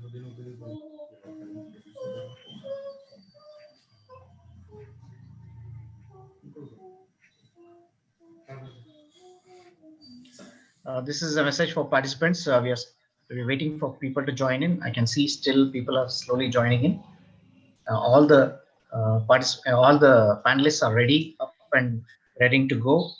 This is a message for participants. We're waiting for people to join in. I can see still people are slowly joining in. All the panelists are ready, up and ready to go.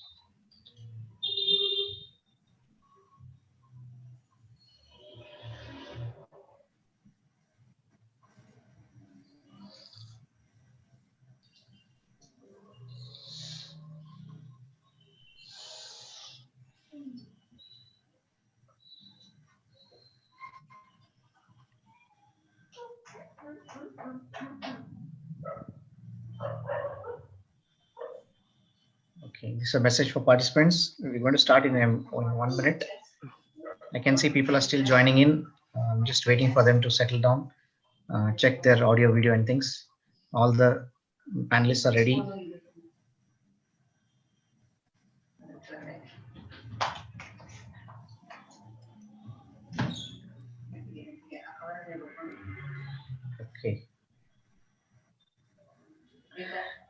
Okay, this is a message for participants. We're going to start in 1 minute. I can see people are still joining in. I'm just waiting for them to settle down, check their audio, video, and things. All the panelists are ready. Okay.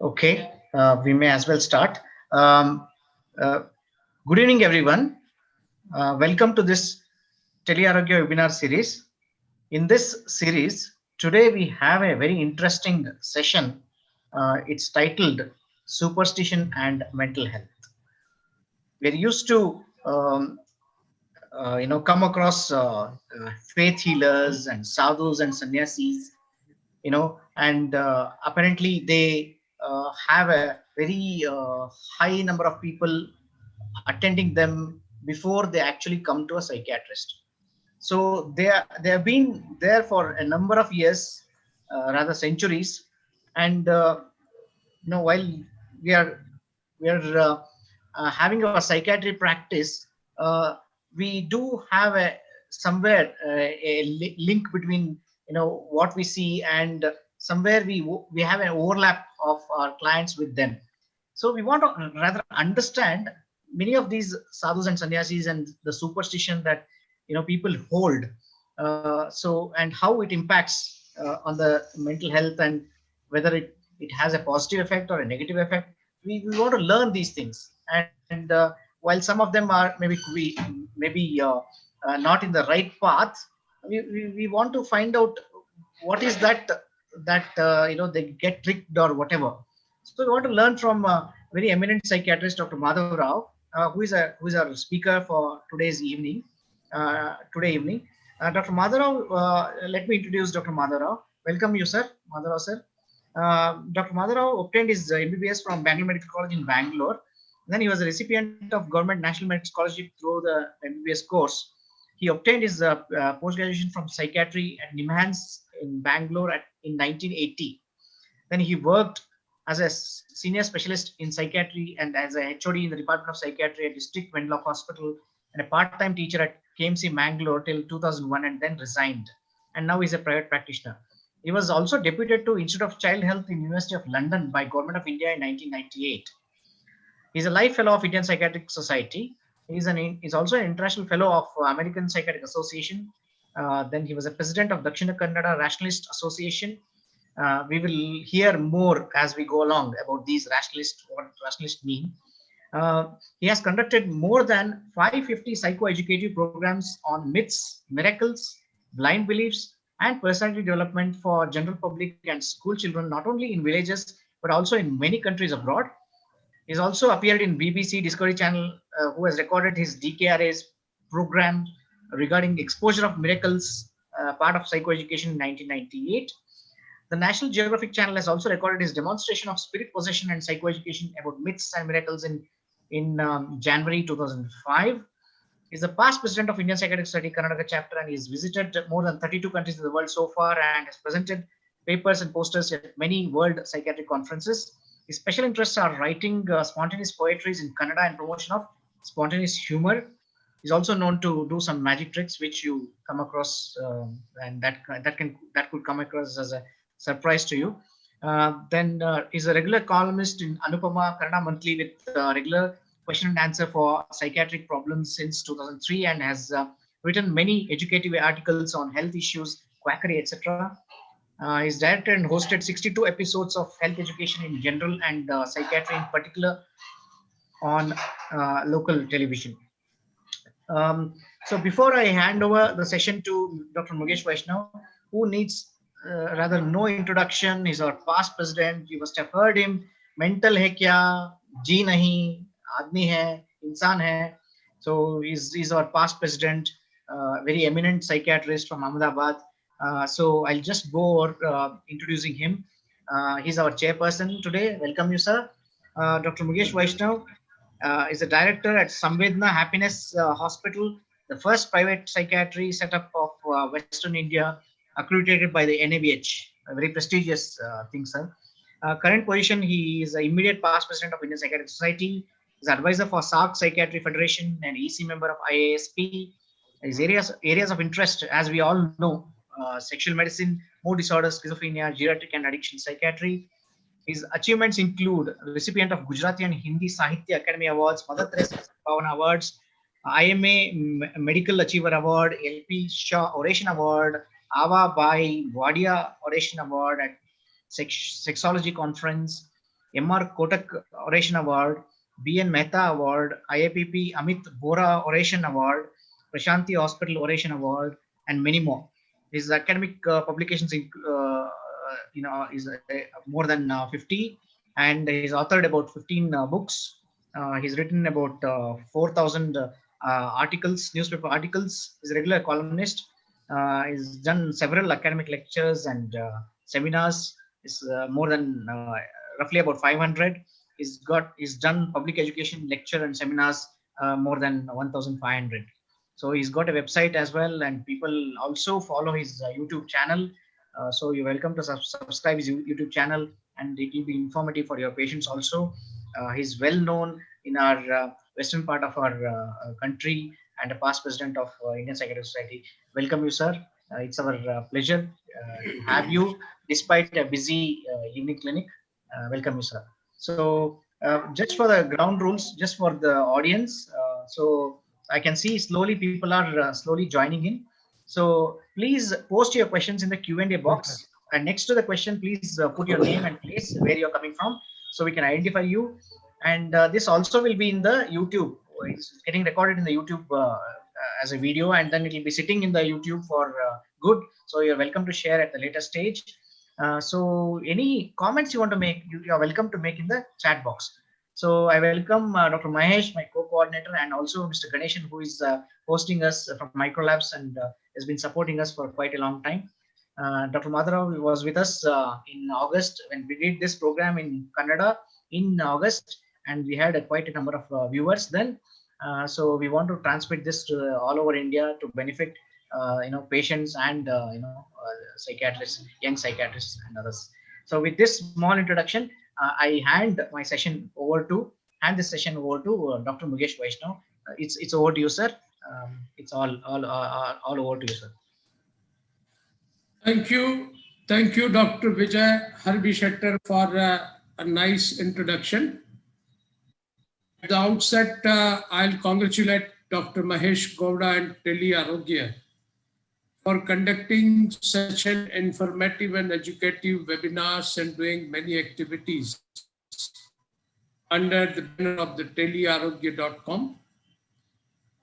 Okay, we may as well start. Good evening, everyone. Welcome to this Telearogya webinar series. In this series, today we have a very interesting session. It's titled Superstition and Mental Health. We're used to come across faith healers and sadhus and sannyasis, and apparently they have a very high number of people attending them before they actually come to a psychiatrist. So they have been there for a number of years, rather centuries, and while we are having our psychiatry practice, we do have somewhere a link between what we see, and somewhere we have an overlap of our clients with them. So we want to rather understand many of these sadhus and sannyasis and the superstition that people hold, and how it impacts on the mental health, and whether it has a positive effect or a negative effect. We want to learn these things, and while some of them are maybe not in the right path, we want to find out what is that they get tricked or whatever. So we want to learn from a very eminent psychiatrist, Dr. Madhav Rao, who is our speaker for today's evening. Dr. Madhav Rao, let me introduce Dr. Madhav Rao. Welcome you, sir. Madhav Rao, sir. Dr. Madhav Rao obtained his MBBS from Bangalore Medical College in Bangalore. Then he was a recipient of Government National Merit Scholarship through the MBBS course. He obtained his post-graduation from psychiatry at NIMHANS in Bangalore in 1980. Then he worked as a senior specialist in psychiatry and as a HOD in the Department of Psychiatry at District Venlock Hospital, and a part-time teacher at KMC Mangalore till 2001, and then resigned. And now he's a private practitioner. He was also deputed to Institute of Child Health in University of London by Government of India in 1998. He's a life fellow of Indian Psychiatric Society. He's also an international fellow of American Psychiatric Association. Then he was a president of Dakshina Kannada Rationalist Association. We will hear more as we go along about these rationalists, what rationalists mean. He has conducted more than 550 psychoeducative programs on myths, miracles, blind beliefs, and personality development for general public and school children, not only in villages, but also in many countries abroad. He's also appeared in BBC Discovery Channel, who has recorded his DKRA's program regarding exposure of miracles, part of psychoeducation in 1998. The National Geographic Channel has also recorded his demonstration of spirit possession and psychoeducation about myths and miracles in January 2005. He's the past president of Indian Psychiatric Society Karnataka chapter, and he's visited more than 32 countries in the world so far, and has presented papers and posters at many world psychiatric conferences. His special interests are writing spontaneous poetries in Kannada and promotion of spontaneous humor. He's also known to do some magic tricks, which you come across, and that could come across as a surprise to you. Then he's a regular columnist in Anupama Kannada Monthly with regular question and answer for psychiatric problems since 2003, and has written many educative articles on health issues, quackery, etc. He's directed and hosted 62 episodes of health education in general and psychiatry in particular on local television. So before I hand over the session to Dr. Mukesh Vaishnav, who needs rather no introduction, he's our past president. You must have heard him. Mental hai kya, ji nahi, aadmi hai, insan hai. So he's our past president, very eminent psychiatrist from Ahmedabad. So I'll just go over introducing him. He's our chairperson today. Welcome you, sir. Dr. Mukesh Vaishnav is a director at Samvedna Happiness Hospital, the first private psychiatry setup of Western India, accredited by the NABH, a very prestigious thing, sir. Current position, he is the immediate past president of Indian Psychiatric Society. He's advisor for SARC Psychiatry Federation and EC member of IASP. His areas of interest, as we all know, sexual medicine, mood disorders, schizophrenia, geriatric and addiction psychiatry. His achievements include recipient of Gujarati and Hindi Sahitya Academy Awards, Mother Teresa Bhavan Awards, IMA Medical Achiever Award, LP Shah Oration Award, Ava Bai Wadia Oration Award at Sexology Conference, MR Kotak Oration Award, BN Mehta Award, IAPP Amit Bora Oration Award, Prashanti Hospital Oration Award, and many more. His academic publications is more than 50, and he's authored about 15 books. He's written about 4,000 articles, newspaper articles. He's a regular columnist. He's done several academic lectures and seminars. It's more than roughly about 500. He's done public education lecture and seminars more than 1,500. So he's got a website as well, and people also follow his YouTube channel. So you're welcome to subscribe his YouTube channel, and it will be informative for your patients also. He's well known in our western part of our country and a past president of Indian Psychiatric Society. Welcome you, sir. It's our pleasure to have you despite a busy evening clinic. Welcome you, sir. So just for the ground rules, just for the audience, so I can see slowly people are slowly joining in. So please post your questions in the Q&A box, and next to the question, please put your name and place where you're coming from, so we can identify you. And this also will be in the YouTube. It's getting recorded in the YouTube as a video, and then it will be sitting in the YouTube for good. So you're welcome to share at the later stage. So any comments you want to make, you are welcome to make in the chat box. So I welcome Dr. Mahesh, my co-coordinator, and also Mr. Ganeshan, who is hosting us from Microlabs and has been supporting us for quite a long time. Dr. Madharav was with us in August when we did this program in Kannada in August, and we had quite a number of viewers then. So we want to transmit this to all over India to benefit patients and psychiatrists, young psychiatrists and others. So with this small introduction, I hand this session over to Dr. Mukesh Vaishnav. It's over to you, sir. It's all over to you, sir. Thank you, Dr. Vijay Harbi Shettar, for a nice introduction. At the outset, I'll congratulate Dr. Mahesh Gowda and Tele Arogya for conducting such an informative and educative webinars and doing many activities under the banner of the telearogya.com.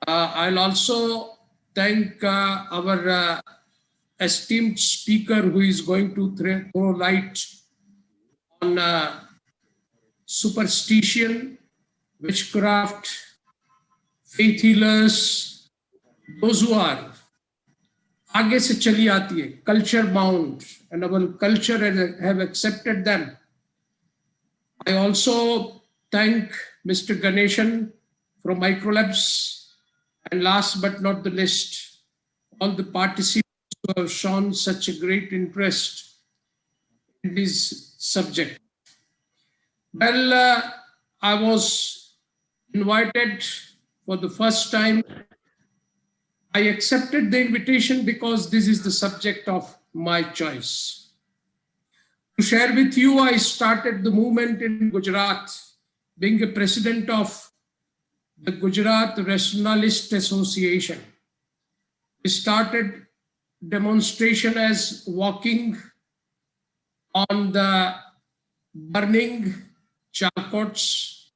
I'll also thank our esteemed speaker who is going to throw light on superstition, witchcraft, faith healers, those who are आगे से चली आती है, culture bound, and our culture have accepted them. I also thank Mr. Ganeshan from Microlabs, and last but not the least, all the participants who have shown such a great interest in this subject. Well, I was invited for the first time. I accepted the invitation because this is the subject of my choice. To share with you, I started the movement in Gujarat, being a president of the Gujarat Rationalist Association. We started demonstration as walking on the burning charcoals,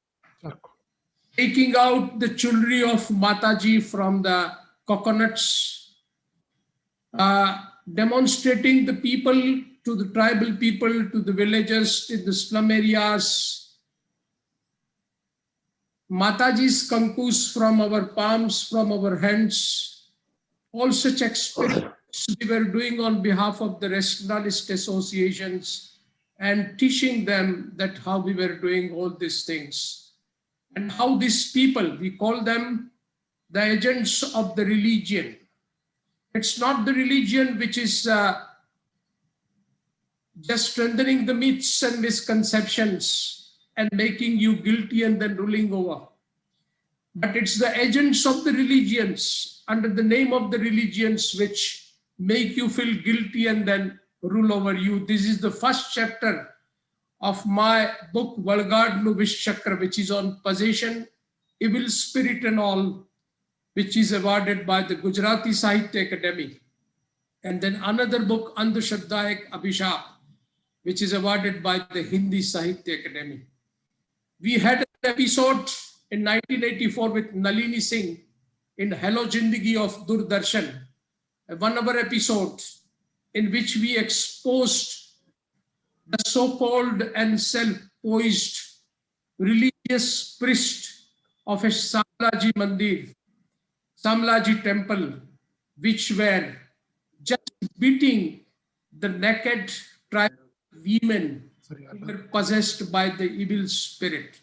taking out the jewelry of Mataji from the coconuts, demonstrating the people to the tribal people, to the villagers in the slum areas, Mataji's kankus from our palms, from our hands, all such experiments we were doing on behalf of the rationalist associations and teaching them that how we were doing all these things and how these people, we call them the agents of the religion. It's not the religion which is just strengthening the myths and misconceptions and making you guilty and then ruling over. But it's the agents of the religions under the name of the religions which make you feel guilty and then rule over you. This is the first chapter of my book, Valgard Nuvish Chakra, which is on possession, evil spirit and all, which is awarded by the Gujarati Sahitya Academy. And then another book, Andhashraddha Abhishap, which is awarded by the Hindi Sahitya Academy. We had an episode in 1984 with Nalini Singh in Hello Jindagi of Doordarshan, a 1-hour episode in which we exposed the so-called and self-poised religious priest of a Samlaji Mandir, Samlaji temple, which were just beating the naked tribal women who were possessed by the evil spirit.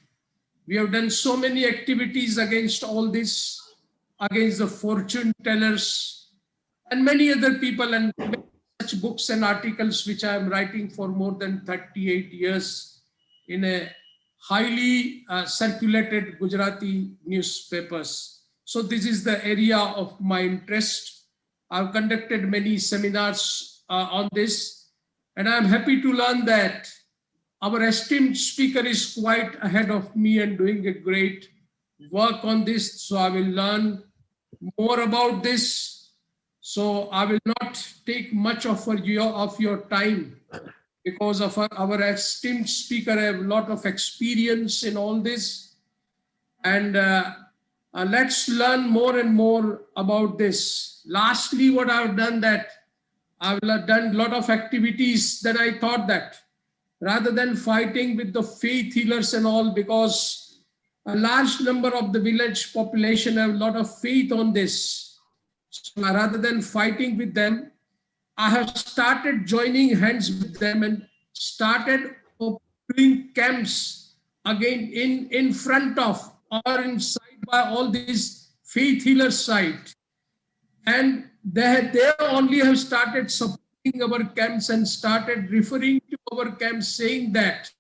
We have done so many activities against all this, against the fortune tellers and many other people, and such books and articles which I am writing for more than 38 years in a highly circulated Gujarati newspapers. So this is the area of my interest. I've conducted many seminars on this, and I'm happy to learn that our esteemed speaker is quite ahead of me and doing a great work on this. So I will learn more about this. So I will not take much of your time because of our esteemed speaker have a lot of experience in all this. And let's learn more and more about this. Lastly, what I've done that I've done a lot of activities that I thought that rather than fighting with the faith healers and all, because a large number of the village population have a lot of faith on this. So rather than fighting with them, I have started joining hands with them and started doing camps again in front of or inside by all these faith healers side. And they only have started supporting our camps and started referring to our camps, saying that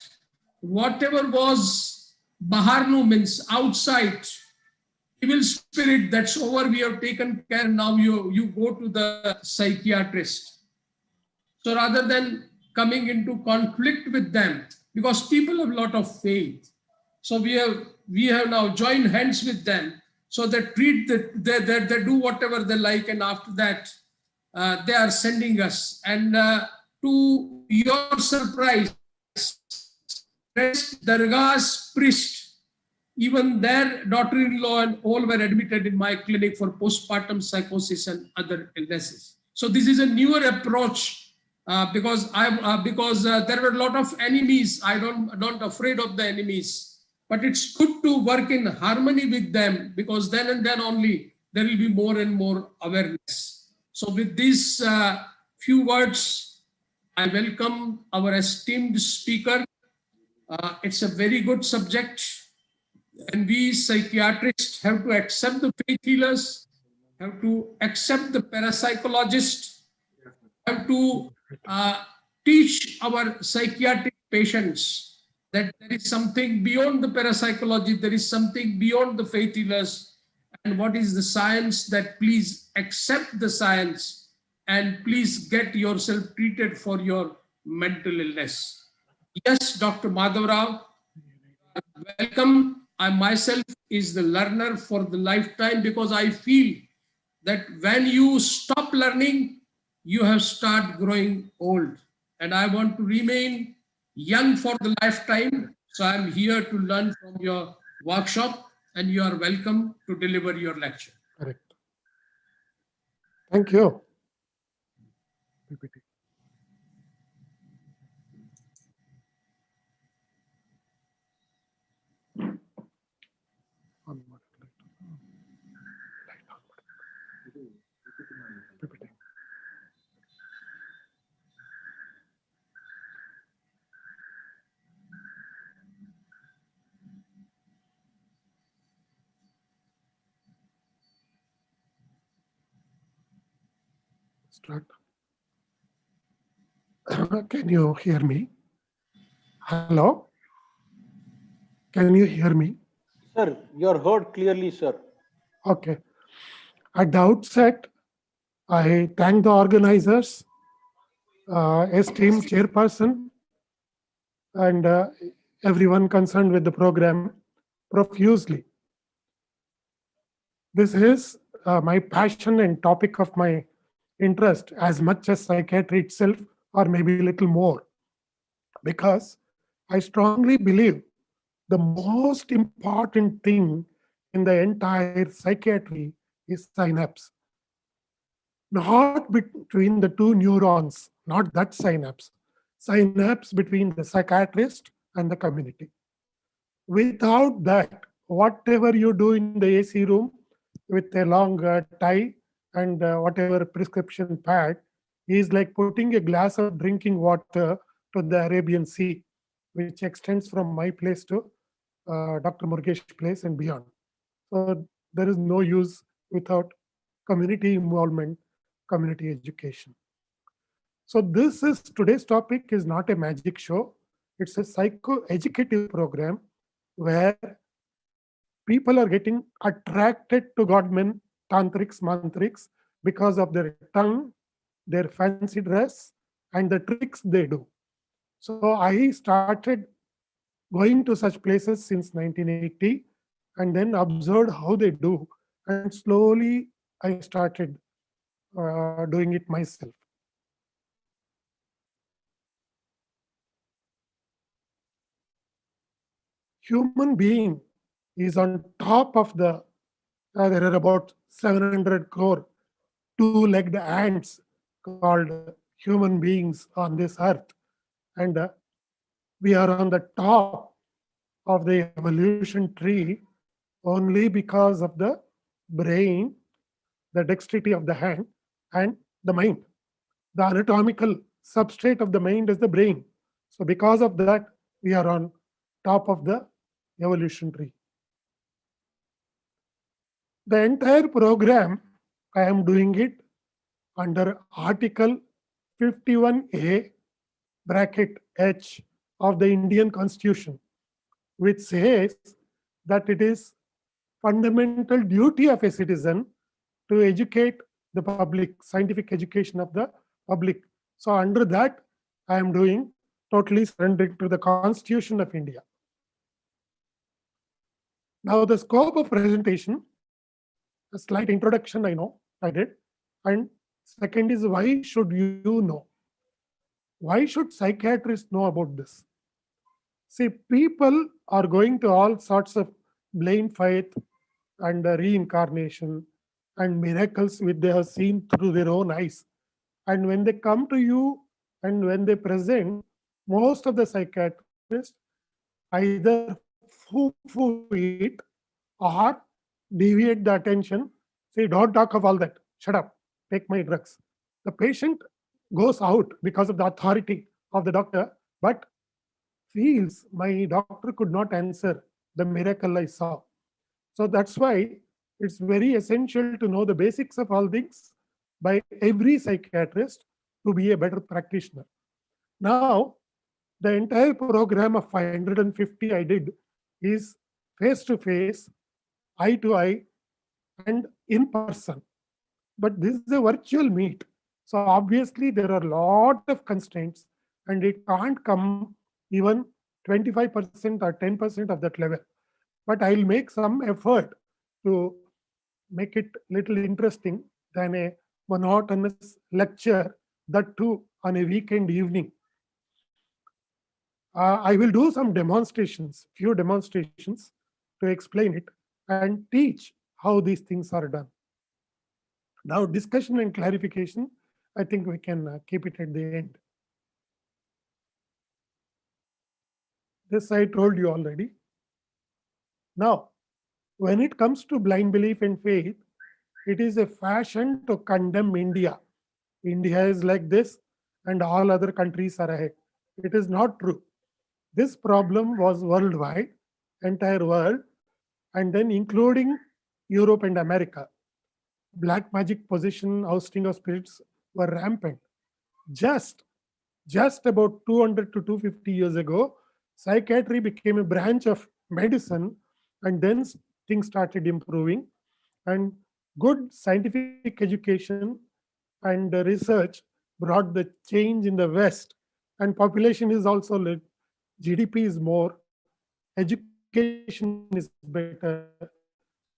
whatever was Baharnu, means outside, evil spirit, that's over, we have taken care, now you go to the psychiatrist. So rather than coming into conflict with them, because people have a lot of faith, so we have now joined hands with them. So they treat they do whatever they like, and after that they are sending us. And to your surprise, Dargah's priest, even their daughter-in-law and all were admitted in my clinic for postpartum psychosis and other illnesses. So this is a newer approach because there were a lot of enemies. I don't afraid of the enemies. But it's good to work in harmony with them, because then and then only there will be more and more awareness. So with these few words, I welcome our esteemed speaker. It's a very good subject, and we psychiatrists have to accept the faith healers, have to accept the parapsychologists, have to teach our psychiatric patients that there is something beyond the parapsychology, there is something beyond the faith healers, and what is the science, that please accept the science and please get yourself treated for your mental illness. Yes, Dr. Madhav Rao, welcome. I myself is the learner for the lifetime, because I feel that when you stop learning, you have started growing old. And I want to remain young for the lifetime. So I'm here to learn from your workshop, and you are welcome to deliver your lecture. Correct. Thank you. PPT. PPT. Start. Can you hear me? Hello? Can you hear me? Sir, you are heard clearly, sir. Okay. At the outset, I thank the organizers, esteemed chairperson, and everyone concerned with the program profusely. This is my passion and topic of my interest as much as psychiatry itself, or maybe a little more, because I strongly believe the most important thing in the entire psychiatry is synapse. Not between the two neurons, not that synapse. Synapse between the psychiatrist and the community. Without that, whatever you do in the AC room with a long tie and whatever prescription pad is like putting a glass of drinking water to the Arabian Sea, which extends from my place to Dr. Murgesh's place and beyond. So there is no use without community involvement, community education. So this is today's topic is not a magic show. It's a psycho-educative program where people are getting attracted to godmen, tantrics, mantrics because of their tongue, their fancy dress, and the tricks they do. So I started going to such places since 1980 and then observed how they do. And slowly I started doing it myself. Human being is on top of the, there are about 700 crore two-legged ants called human beings on this earth. And we are on the top of the evolution tree only because of the brain, the dexterity of the hand, and the mind. The anatomical substrate of the mind is the brain. So because of that, we are on top of the evolution tree. The entire program, I am doing it under Article 51A bracket H of the Indian Constitution, which says that it is fundamental duty of a citizen to educate the public, scientific education of the public. So under that, I am doing totally surrendering to the Constitution of India. Now the scope of presentation, a slight introduction I know I did. And second is why should you know? Why should psychiatrists know about this? See, people are going to all sorts of blind faith and reincarnation and miracles which they have seen through their own eyes. And when they come to you and when they present, most of the psychiatrists either foo-foo it or deviate the attention, say, don't talk of all that, shut up, take my drugs. The patient goes out because of the authority of the doctor, but feels my doctor could not answer the miracle I saw. So that's why it's very essential to know the basics of all things by every psychiatrist to be a better practitioner. Now, the entire program of 550 I did is face-to-face, eye-to-eye, and in person. But this is a virtual meet. So obviously there are a lot of constraints and it can't come even 25% or 10% of that level. But I'll make some effort to make it little interesting than a monotonous lecture, that too on a weekend evening. I will do some demonstrations, few demonstrations to explain it and teach how these things are done. Now, discussion and clarification, I think we can keep it at the end. This I told you already. Now, when it comes to blind belief and faith, it is a fashion to condemn India. India is like this and all other countries are ahead. It is not true. This problem was worldwide, entire world, and then including Europe and America. Black magic possession, ousting of spirits were rampant. Just, just about 200 to 250 years ago, psychiatry became a branch of medicine, and then things started improving. And good scientific education and research brought the change in the West. And population is also lit. GDP is more, education is better.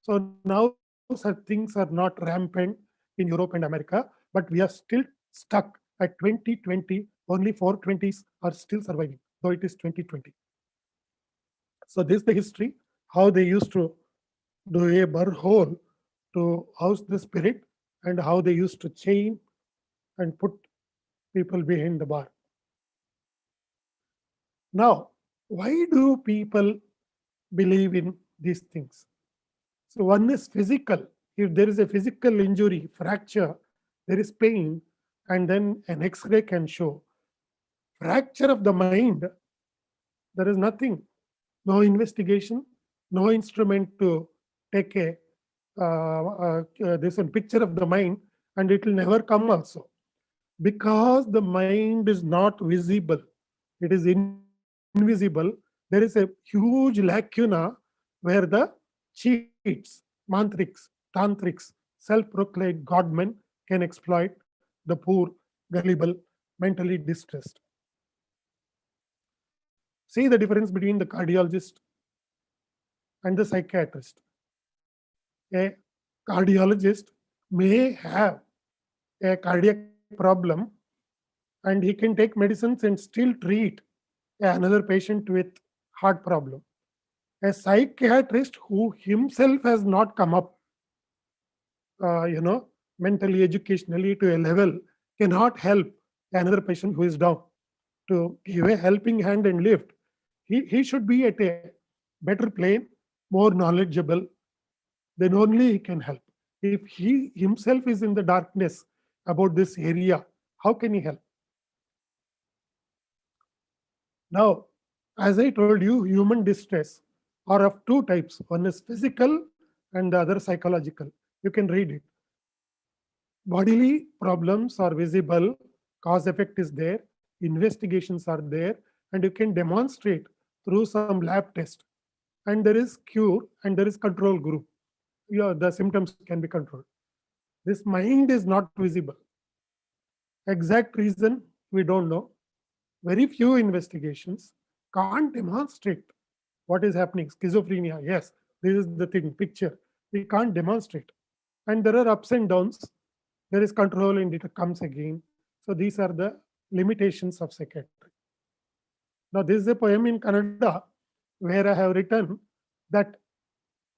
So now such things are not rampant in Europe and America, but we are still stuck at 2020. Only 420s are still surviving, though it is 2020. So this is the history, how they used to do a burhole to house the spirit and how they used to chain and put people behind the bar. Now, why do people believe in these things? So one is physical. If there is a physical injury, fracture, there is pain, and then an X-ray can show. Fracture of the mind, there is nothing. No investigation, no instrument to take a this one picture of the mind, and it will never come also, because the mind is not visible, it is invisible. There is a huge lacuna where the cheats, mantrics, tantrics, self-proclaimed godmen can exploit the poor, gullible, mentally distressed. See the difference between the cardiologist and the psychiatrist. A cardiologist may have a cardiac problem and he can take medicines and still treat another patient with heart problem. A psychiatrist who himself has not come up, mentally, educationally to a level, cannot help another patient who is down. To give a helping hand and lift, he should be at a better plane, more knowledgeable, then only he can help. If he himself is in the darkness about this area, how can he help? Now, as I told you, human distress are of two types. One is physical and the other psychological. You can read it. Bodily problems are visible, cause effect is there, investigations are there, and you can demonstrate through some lab test. And there is cure and there is control group. The symptoms can be controlled. This mind is not visible. Exact reason we don't know. Very few investigations can't demonstrate what is happening. Schizophrenia, yes, this is the thing, picture. We can't demonstrate. And there are ups and downs. There is control and it comes again. So these are the limitations of psychiatry. Now this is a poem in Kannada where I have written that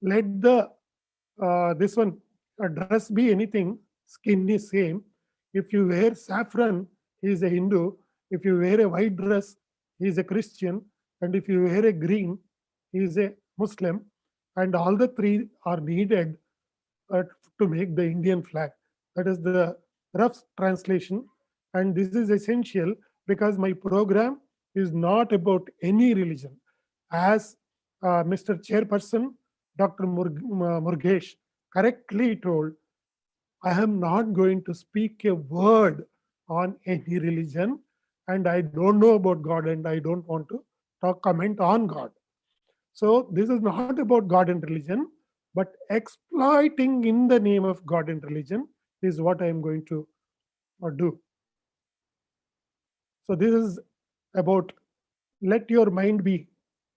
let the this one dress be anything, skin is same. If you wear saffron, he is a Hindu. If you wear a white dress, he is a Christian. And if you wear a green, he is a Muslim. And all the three are needed to make the Indian flag. That is the rough translation. And this is essential because my program is not about any religion. As Mr. Chairperson, Dr. Murgesh correctly told, I am not going to speak a word on any religion, and I don't know about God, and I don't want to comment on God. So this is not about God and religion, but exploiting in the name of God and religion is what I am going to do. So this is about let your mind be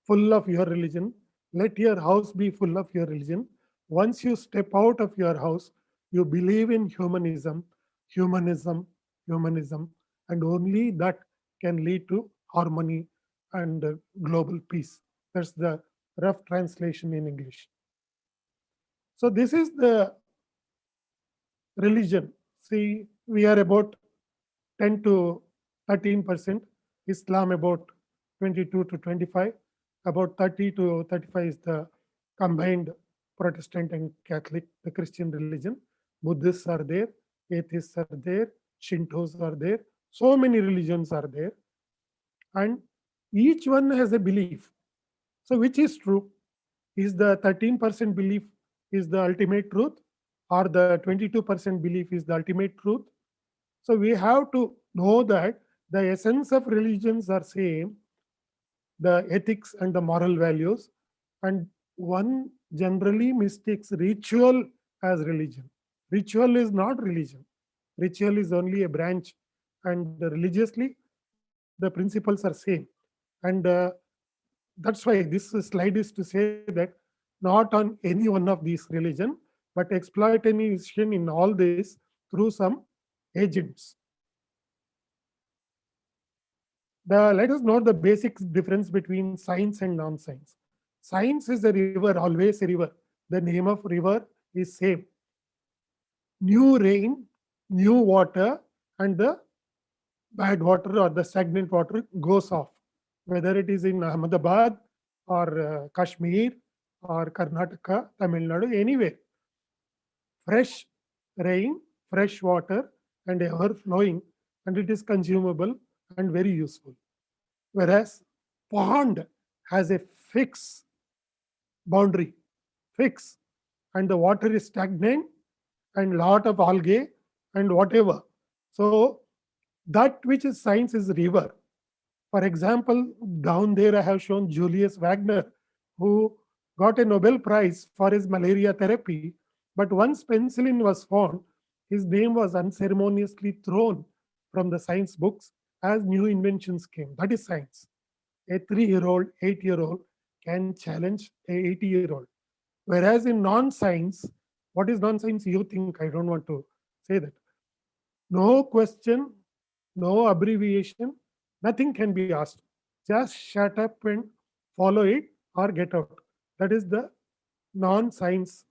full of your religion. Let your house be full of your religion. Once you step out of your house, you believe in humanism, humanism, and only that can lead to harmony and global peace. That's the rough translation in English. So this is the religion. See, we are about 10 to 13%, Islam about 22 to 25, about 30 to 35 is the combined Protestant and Catholic, the Christian religion. Buddhists are there, atheists are there, Shintos are there, so many religions are there, and each one has a belief. So which is true? Is the 13% belief is the ultimate truth, or the 22% belief is the ultimate truth? So we have to know that the essence of religions are same, the ethics and the moral values, and one generally mistakes ritual as religion. Ritual is not religion. Ritual is only a branch, and religiously the principles are same. And that's why this slide is to say that not on any one of these religion, but exploitation in all this through some agents. Let us note the basic difference between science and non-science. Science is a river, always a river. The name of river is same. New rain, new water, and the bad water or the stagnant water goes off. Whether it is in Ahmedabad or Kashmir or Karnataka, Tamil Nadu, anywhere. Fresh rain, fresh water, and ever flowing, and it is consumable and very useful. Whereas pond has a fixed boundary, fix, and the water is stagnant and lot of algae and whatever. So that which is science is river. For example, down there I have shown Julius Wagner, who got a Nobel Prize for his malaria therapy. But once penicillin was found, his name was unceremoniously thrown from the science books as new inventions came. That is science. A 3-year-old, 8-year-old can challenge a 80-year-old. Whereas in non-science, what is non-science? You think, I don't want to say that. No question, no abbreviation, nothing can be asked. Just shut up and follow it or get out. That is the non-science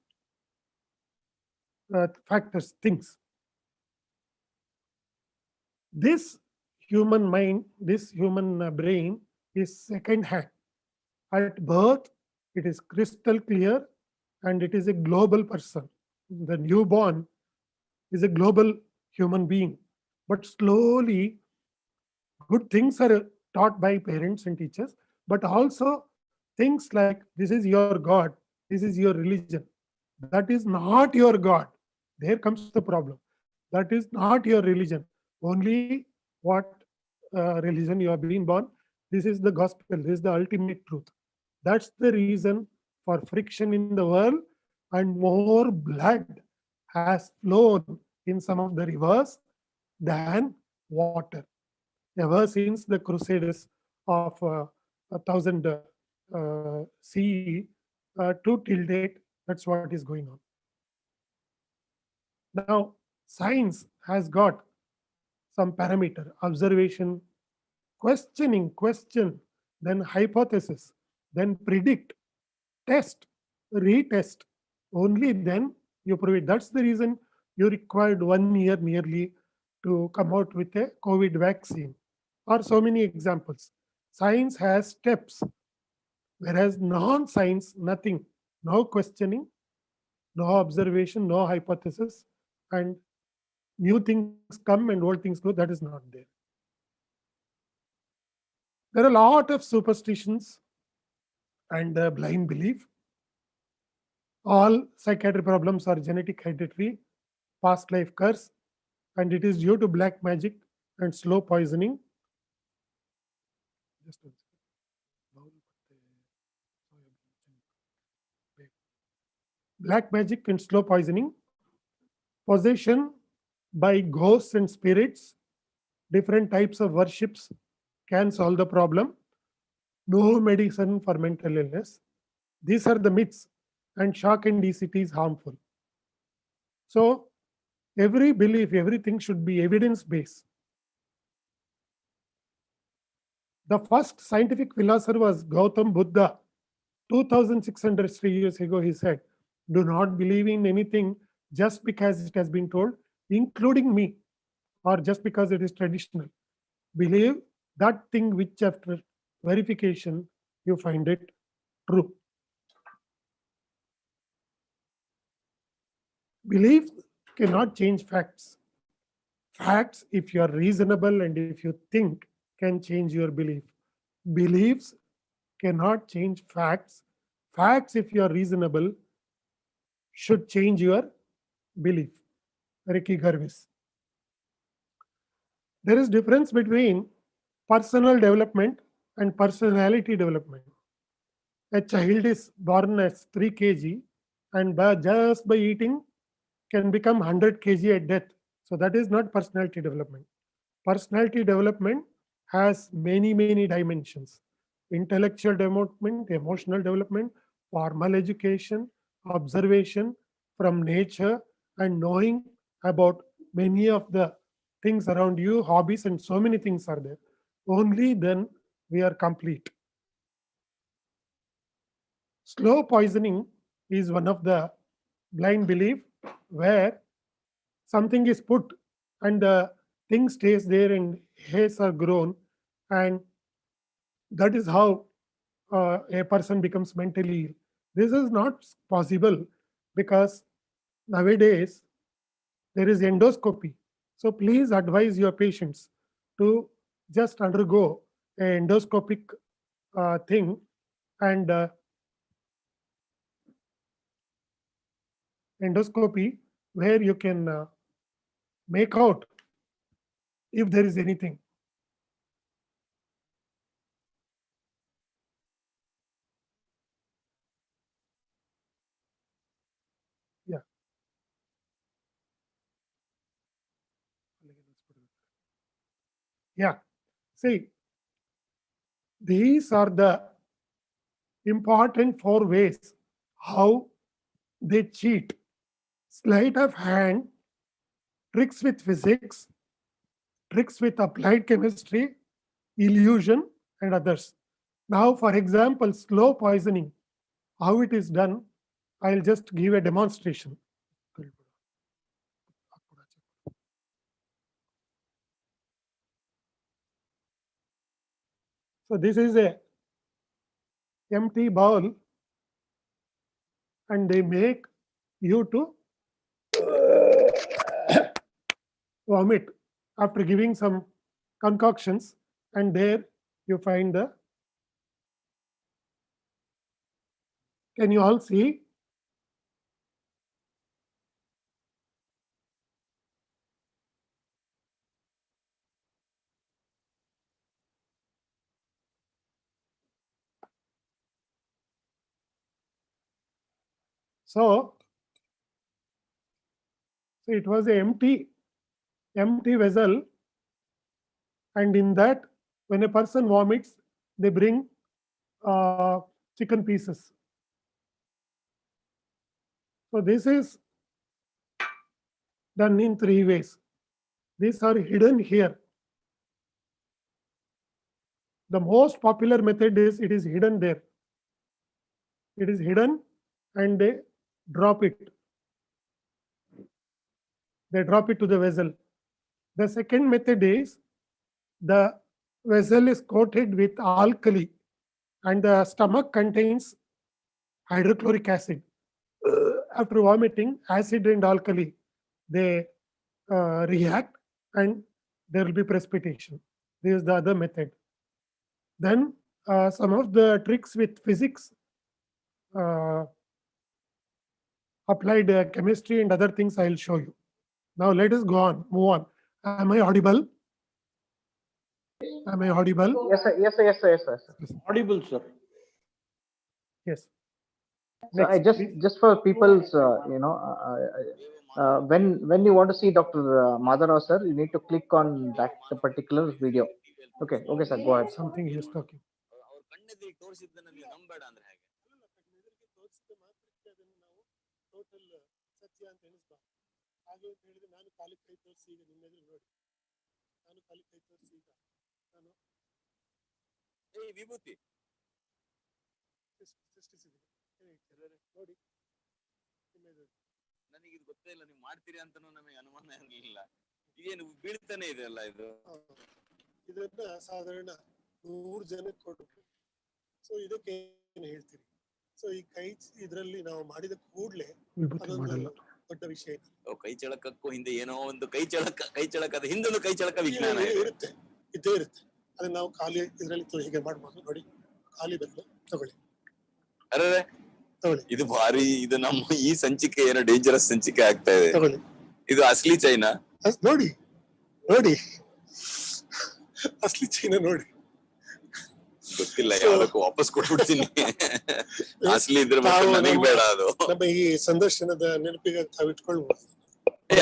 factors, things. This human mind, this human brain is second hand. At birth, it is crystal clear and it is a global person. The newborn is a global human being. But slowly, good things are taught by parents and teachers, but also things like this is your God, this is your religion. That is not your God. There comes the problem. That is not your religion. Only what religion you have been born. This is the gospel. This is the ultimate truth. That's the reason for friction in the world, and more blood has flown in some of the rivers than water. Ever since the Crusaders of 1000 CE to till date, that's what is going on. Now, science has got some parameter, observation, questioning, question, then hypothesis, then predict, test, retest. Only then you prove it. That's the reason you required 1 year nearly to come out with a COVID vaccine, or so many examples. Science has steps, whereas non-science, nothing, no questioning, no observation, no hypothesis, and new things come and old things go. That is not there. There are a lot of superstitions and blind belief. All psychiatric problems are genetic, hereditary, past life curse, and it is due to black magic and slow poisoning. Just one second. Black magic and slow poisoning, possession by ghosts and spirits, different types of worships can solve the problem. No medicine for mental illness. These are the myths, and shock and deceit is harmful. So Every belief, everything should be evidence-based. The first scientific philosopher was Gautam Buddha. 2600 years ago, he said, do not believe in anything just because it has been told, including me, or just because it is traditional. Believe that thing which after verification, you find it true. Belief cannot change facts. Facts, if you are reasonable and if you think, can change your belief. Beliefs cannot change facts. Facts, if you are reasonable, should change your belief. Ricky Gervais. There is difference between personal development and personality development. A child is born as 3 kg and just by eating can become 100 kg at death. So that is not personality development. Personality development has many, many dimensions. Intellectual development, emotional development, formal education, observation from nature, and knowing about many of the things around you, hobbies, and so many things are there. Only then we are complete. Slow poisoning is one of the blind belief where something is put and the thing stays there and hairs are grown, and that is how a person becomes mentally ill. This is not possible because nowadays there is endoscopy. So please advise your patients to just undergo an endoscopic thing, and endoscopy where you can make out if there is anything. Yeah. Yeah. See, these are the important 4 ways how they cheat. Sleight of hand, tricks with physics, tricks with applied chemistry, illusion, and others. Now, for example, slow poisoning, how it is done, I'll just give a demonstration. So this is a empty bowl, and they make you to vomit after giving some concoctions, and there you find the, can you all see? So it was an empty vessel, and in that, when a person vomits, they bring chicken pieces. So this is done in 3 ways. These are hidden here. The most popular method is it is hidden there. It is hidden and they drop it. They drop it to the vessel. The second method is the vessel is coated with alkali and the stomach contains hydrochloric acid. After vomiting, acid and alkali, they react and there will be precipitation. This is the other method. Then some of the tricks with physics, applied chemistry and other things I'll show you. Now let us go on, move on. Am I audible? Am I audible? Yes, sir. Yes, sir. Yes, sir. Yes, sir. Audible, sir. Yes. So I Next, please. just for people's, when you want to see Dr. Madhara, sir, you need to click on that particular video. Okay, okay, sir. Go ahead. Something he is talking. ಹಾಗೆ ಅಂತ ಹೇಳಿದ್ರೆ ನಾನು ಕಾಲಿಗೆ ಕೈ ತೋರಿಸಿ ಈಗ ನಿಮ್ಮೆದುರು ನೋಡಿ, ನಾನು ಕಾಲಿಗೆ ಕೈ ತೋರಿಸಿ ಈಗ ನಾನು ವಿಭೂತಿ ಸೃಷ್ಟಿಸಿದ್ದೀನಿ. ನೋಡಿ ನಿಮ್ಮೆದುರು. ನನಗೆ ಇದು ಗೊತ್ತೇ ಇಲ್ಲ, ನೀವು ಮಾಡ್ತೀರಿ ಅಂತಾನು ನಮಗೆ ಅನುಮಾನ ಇರಲಿಲ್ಲ. ಏನು ಬೀಳ್ತಾನೆ ಇದೆ ಅಲ್ಲ ಇದು? ಇದನ್ನ ಸಾಧಾರಣ 100 ಜನಕ್ಕೆ ಕೊಟ್ಟು, ಸೊ ಇದಕ್ಕೆ ಏನು ಹೇಳ್ತೀರಿ? ಸೊ ಈ ಕೈ ಇದರಲ್ಲಿ ನಾವು ಮಾಡಿದ ಕೂಡ್ಲೆ ಅದೊಂದು ದೊಡ್ಡ ವಿಷಯ. ಕೈ ಚಳಕಕ್ಕೂ ಹಿಂದೆ ಏನೋ ಒಂದು ಕೈ ಚಳಕದ ಹಿಂದೊಂದು ಕೈ ಚಳಕ ವಿಜ್ಞಾನ ಇರುತ್ತೆ, ಇದ್ದೇ ಇರುತ್ತೆ. ಅದನ್ನ ನಾವು ಖಾಲಿ ಇದರಲ್ಲಿ ಹೀಗೆ ಮಾಡ್ಬೋದು. ನೋಡಿ, ಖಾಲಿ ಬದಲು ತಗೊಳ್ಳಿ. ಅರೆ ತಗೊಳ್ಳಿ, ಇದು ಭಾರಿ, ಇದು ನಮ್ಮ ಈ ಸಂಚಿಕೆ ಏನೋ ಡೇಂಜರಸ್ ಸಂಚಿಕೆ ಆಗ್ತಾ ಇದೆ. ತಗೊಳ್ಳಿ. ಇದು ಅಸ್ಲಿ ಚೈನಾ? ನೋಡಿ ನೋಡಿ, ಅಸ್ಲಿ ಚೈನಾ ನೋಡಿ. ಗೊತ್ತಿಲ್ಲ, ಯಾವ್ದಕ್ಕೂ ವಾಪಸ್ ಕೊಟ್ಬಿಡ್ತೀನಿ. ಅಸ್ಲಿ ಇದ್ರೆ ನನಗೆ ಬೇಡ ಅದು. ನಮ್ಮ ಈ ಸಂದರ್ಶನದ ನೆನಪಿಗೆ ತಾವು ಇಟ್ಕೊಳ್ಬಹುದು.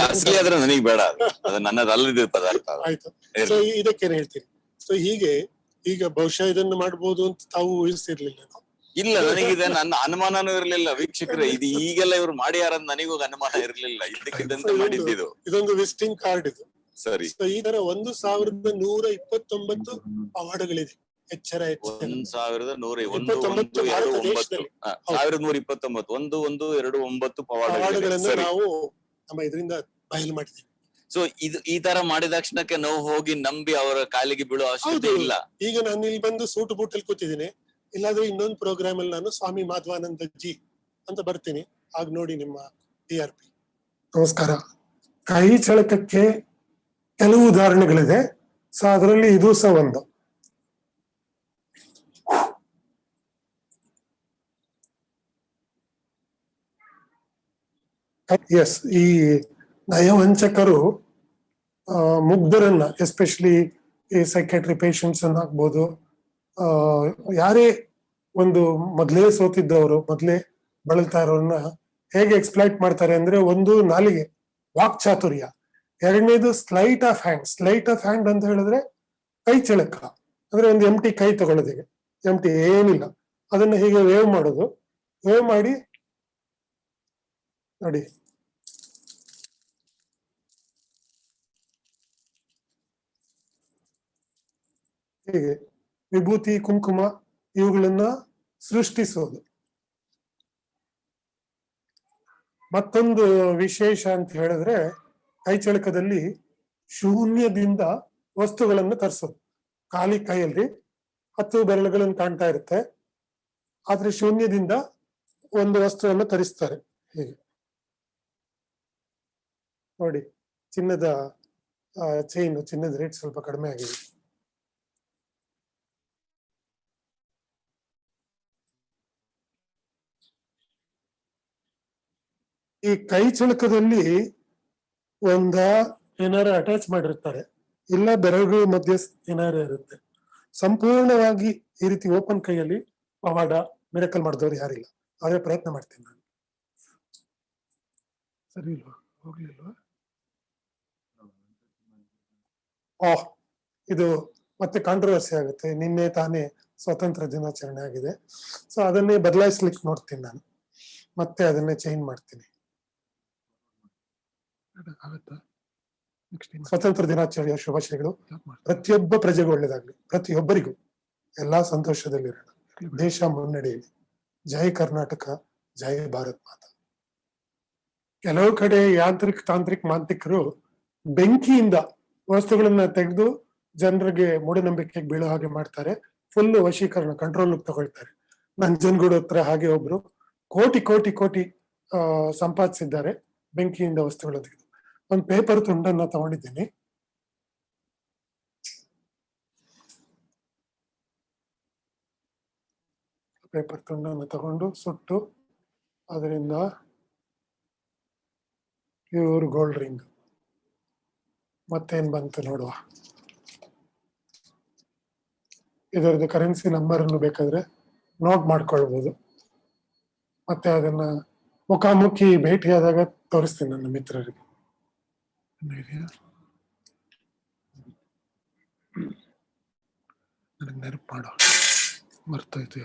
ಅಸ್ಲಿ ಆದ್ರೆ ನನಗೆ ಬೇಡ, ಅದು ನನ್ನದಲ್ಲದ ಪದಾರ್ಥ. ಆಯ್ತು. ಸೊ ಇದಕ್ಕೇನ್ ಹೇಳ್ತೀರಿ? ಸೊ ಹೀಗೆ ಈಗ ಬಹುಶಃ ಇದನ್ನು ಮಾಡ್ಬೋದು ಅಂತ ತಾವು ಊಹಿಸ್ತಿರ್ಲಿಲ್ಲ. ಇಲ್ಲ, ನನಗಿದೆ ನನ್ನ ಅನುಮಾನನೂ ಇರ್ಲಿಲ್ಲ. ವೀಕ್ಷಕರೇ, ಇದು ಈಗೆಲ್ಲ ಇವ್ರು ಮಾಡ್ಯಾರಂತ ನನಗೂ ಅನುಮಾನ ಇರ್ಲಿಲ್ಲ. ಇದಕ್ಕಿದ್ದಂತೆ ಮಾಡಿದ್ದು. ಇದೊಂದು ವಿಸಿಟಿಂಗ್ ಕಾರ್ಡ್ ಇದು. ಸರಿ. ಈ ತರ 1129 ಪವಾಡಗಳಿದೆ. ಎಚ್ಚರ 1129 ಪವಾಡಗಳನ್ನು ನಾವು ನಮ್ಮ ಇದರಿಂದ ಬಯಲು ಮಾಡಿದ್ದೀವಿ. ಸೊ ಇದು ಈ ತರ ಮಾಡಿದ ತಕ್ಷಣಕ್ಕೆ ನಾವು ಹೋಗಿ ನಂಬಿ ಅವರ ಕಾಲಿಗೆ ಬೀಳೋ ಅವಶ್ಯಕತೆ ಇಲ್ಲ. ಈಗ ನಾನು ಇಲ್ಲಿ ಬಂದು ಸೂಟು ಬೂಟಲ್ಲಿ ಕೂತಿದ್ದೀನಿ, ಇಲ್ಲಾದ್ರೆ ಇನ್ನೊಂದು ಪ್ರೋಗ್ರಾಮ್ ಅಲ್ಲಿ ನಾನು ಸ್ವಾಮಿ ಮಾಧವಾನಂದ ಜಿ ಅಂತ ಬರ್ತೀನಿ. ಆಗ ನೋಡಿ ನಿಮ್ಮ TRP. ನಮಸ್ಕಾರ. ಕೈ ಚಳಕಕ್ಕೆ ಕೆಲವು ಉದಾಹರಣೆಗಳಿದೆ, ಸೊ ಅದರಲ್ಲಿ ಇದು ಸಹ ಒಂದು. ಎಸ್, ಈ ನಯವಂಚಕರು ಮುಗ್ಧರನ್ನ, ಎಸ್ಪೆಷಲಿ ಈ ಸೈಕ್ಯಾಟ್ರಿ ಪೇಷಂಟ್ಸ್ ಅನ್ನ ಆಗ್ಬೋದು, ಯಾರೇ ಒಂದು ಮೊದಲೇ ಸೋತಿದ್ದವರು, ಮೊದಲೇ ಬಳಲ್ತಾ ಇರೋರನ್ನ ಹೇಗೆ ಎಕ್ಸ್ಪ್ಲೈಟ್ ಮಾಡ್ತಾರೆ ಅಂದ್ರೆ, ಒಂದು ನಾಲಿಗೆ, ವಾಕ್ಚಾತುರ್ಯ. ಎರಡನೇದು sleight of hand. Sleight of hand ಅಂತ ಹೇಳಿದ್ರೆ ಕೈ ಚಳಕ ಅಂದ್ರೆ ಒಂದು ಎಂಟಿ ಕೈ ತಗೊಳ್ಳೋದಿಗೆ, ಎಂಟಿ ಏನಿಲ್ಲ, ಅದನ್ನ ಹೀಗೆ ವೇವ್ ಮಾಡೋದು. ವೇವ್ ಮಾಡಿ ನೋಡಿ, ಹೀಗೆ ವಿಭೂತಿ, ಕುಂಕುಮ ಇವುಗಳನ್ನ ಸೃಷ್ಟಿಸೋದು. ಮತ್ತೊಂದು ವಿಶೇಷ ಅಂತ ಹೇಳಿದ್ರೆ, ಕೈ ಚಳಕದಲ್ಲಿ ಶೂನ್ಯದಿಂದ ವಸ್ತುಗಳನ್ನು ತರಿಸೋದು. ಖಾಲಿ ಕೈಯಲ್ಲಿ 10 ಬೆರಳುಗಳನ್ನು ಕಾಣ್ತಾ ಇರುತ್ತೆ, ಆದ್ರೆ ಶೂನ್ಯದಿಂದ ಒಂದು ವಸ್ತುವನ್ನು ತರಿಸ್ತಾರೆ. ಹೀಗೆ ನೋಡಿ, ಚಿನ್ನದ ಚೈನ್, ಚಿನ್ನದ ರೇಟ್ ಸ್ವಲ್ಪ ಕಡಿಮೆ ಆಗಿದೆ. ಈ ಕೈ ಚಳಕದಲ್ಲಿ ಒಂದ ಏನಾರ ಅಟ್ಯಾಚ್ ಮಾಡಿರ್ತಾರೆ, ಇಲ್ಲ ಬೆರಳುಗಳ ಮಧ್ಯೆ ಏನಾರ ಇರುತ್ತೆ. ಸಂಪೂರ್ಣವಾಗಿ ಈ ರೀತಿ ಓಪನ್ ಕೈಯಲ್ಲಿ ಪವಾಡ ಮಿರಕಲ್ ಮಾಡಿದವರು ಯಾರಿಲ್ಲ. ಆದ್ರೆ ಪ್ರಯತ್ನ ಮಾಡ್ತೀನಿ ನಾನು. ಸರಿ ಇಲ್ವಾ? ಹೋಗ್ಲಿಲ್ವಾ? ಇದು ಮತ್ತೆ ಕಾಂಟ್ರವರ್ಸಿ ಆಗುತ್ತೆ. ನಿನ್ನೆ ತಾನೇ ಸ್ವಾತಂತ್ರ್ಯ ದಿನಾಚರಣೆ ಆಗಿದೆ, ಸೊ ಅದನ್ನೇ ಬದಲಾಯಿಸ್ಲಿಕ್ಕೆ ನೋಡ್ತೀನಿ ನಾನು. ಮತ್ತೆ ಅದನ್ನೇ ಚೇಂಜ್ ಮಾಡ್ತೀನಿ. ಸ್ವಾತಂತ್ರ್ಯ ದಿನಾಚರಣೆಯ ಶುಭಾಶಯಗಳು. ಪ್ರತಿಯೊಬ್ಬ ಪ್ರಜೆಗೂ ಒಳ್ಳೇದಾಗ್ಲಿ, ಪ್ರತಿಯೊಬ್ಬರಿಗೂ ಎಲ್ಲಾ ಸಂತೋಷದಲ್ಲಿರೋಣ, ದೇಶ ಮುನ್ನಡೆಯಲಿ. ಜೈ ಕರ್ನಾಟಕ, ಜೈ ಭಾರತ್ ಮಾತಾ. ಕೆಲವು ಕಡೆ ತಾಂತ್ರಿಕ ಮಾಂತ್ರಿಕರು ಬೆಂಕಿಯಿಂದ ವಸ್ತುಗಳನ್ನ ತೆಗೆದು ಜನರಿಗೆ ಮೂಢನಂಬಿಕೆಗೆ ಬೀಳೋ ಹಾಗೆ ಮಾಡ್ತಾರೆ. ಫುಲ್ ವಶೀಕರಣ, ಕಂಟ್ರೋಲ್ ತಗೊಳ್ತಾರೆ. ನಂಜನಗೂಡು ಹತ್ರ ಹಾಗೆ ಒಬ್ರು ಕೋಟಿ ಕೋಟಿ ಕೋಟಿ ಸಂಪಾದಿಸಿದ್ದಾರೆ ಬೆಂಕಿಯಿಂದ ವಸ್ತುಗಳು ತೆಗೆದು. ಒಂದು ಪೇಪರ್ ತುಂಡನ್ನ ತಗೊಂಡಿದ್ದೀನಿ. ಪೇಪರ್ ತುಂಡನ್ನು ತಗೊಂಡು ಸುಟ್ಟು ಅದರಿಂದ ಪ್ಯೂರ್ ಗೋಲ್ಡ್ ರಿಂಗ್. ಮತ್ತೇನ್ ಬಂತು ನೋಡುವ. ಇದರದ್ದು ಕರೆನ್ಸಿ ನಂಬರ್ ಅನ್ನು ಬೇಕಾದ್ರೆ ನೋಟ್ ಮಾಡ್ಕೊಳ್ಬಹುದು. ಮತ್ತೆ ಅದನ್ನ ಮುಖಾಮುಖಿ ಭೇಟಿಯಾದಾಗ ತೋರಿಸ್ತೀನಿ ನನ್ನ ಮಿತ್ರರಿಗೆ. ನನಗೆ ನೆನಪು ಮಾಡೋ, ಮರ್ತೋಯ್ತು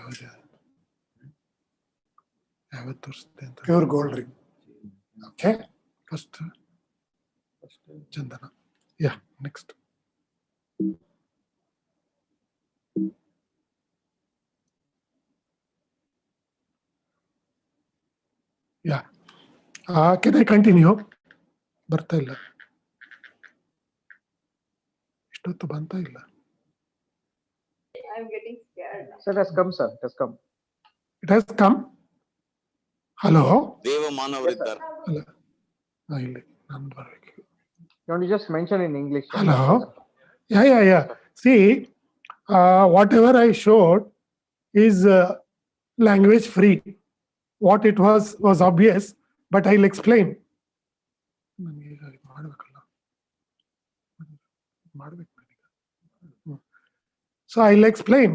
ಯಾವತ್ತು ತೋರಿಸುತ್ತೆ ಅಂತ. Pure gold ring. Okay, first Chandana. Yeah, next. Yeah. Can I continue? ಬರ್ತಾ ಇಲ್ಲ. ಇಷ್ಟೊತ್ತು ಬಂತಾ ಇಲ್ಲ. I'm getting scared now. Sir, it has come, sir. It has come. It has come. Hello. ದೇವಮಾನವರಿದ್ದಾರೆ. Hello. ಇಲ್ಲಿ ನಾನು ಬರಬೇಕು. You want to just mention in English? Sir? Hello. Yeah. See, whatever I showed is language free. What it was obvious, but I'll explain. So I'll explain.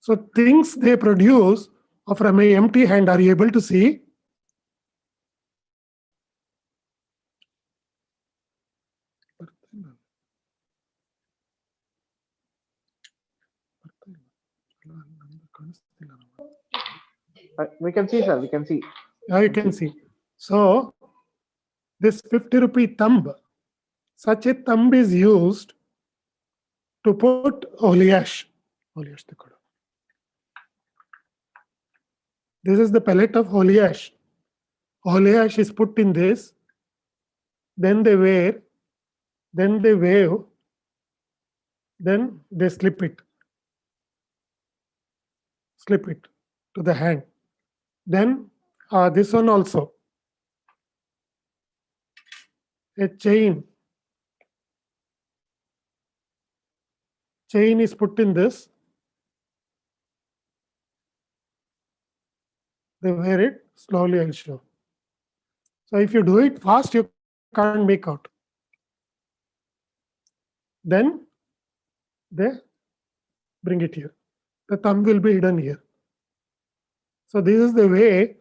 So things they produce from an empty hand, are you able to see? We can see, sir. We can see. Now you can see. So this 50 rupee thumb, such a thumb is used to put holy ash. This is the pellet of holy ash. Holy ash is put in this, then they wear, then they wave, then they slip it to the hand. Then this one also, a chain is put in this, they wear it. Slowly I'll show. So if you do it fast, you can't make out. Then they bring it here. The thumb will be hidden here. So this is the way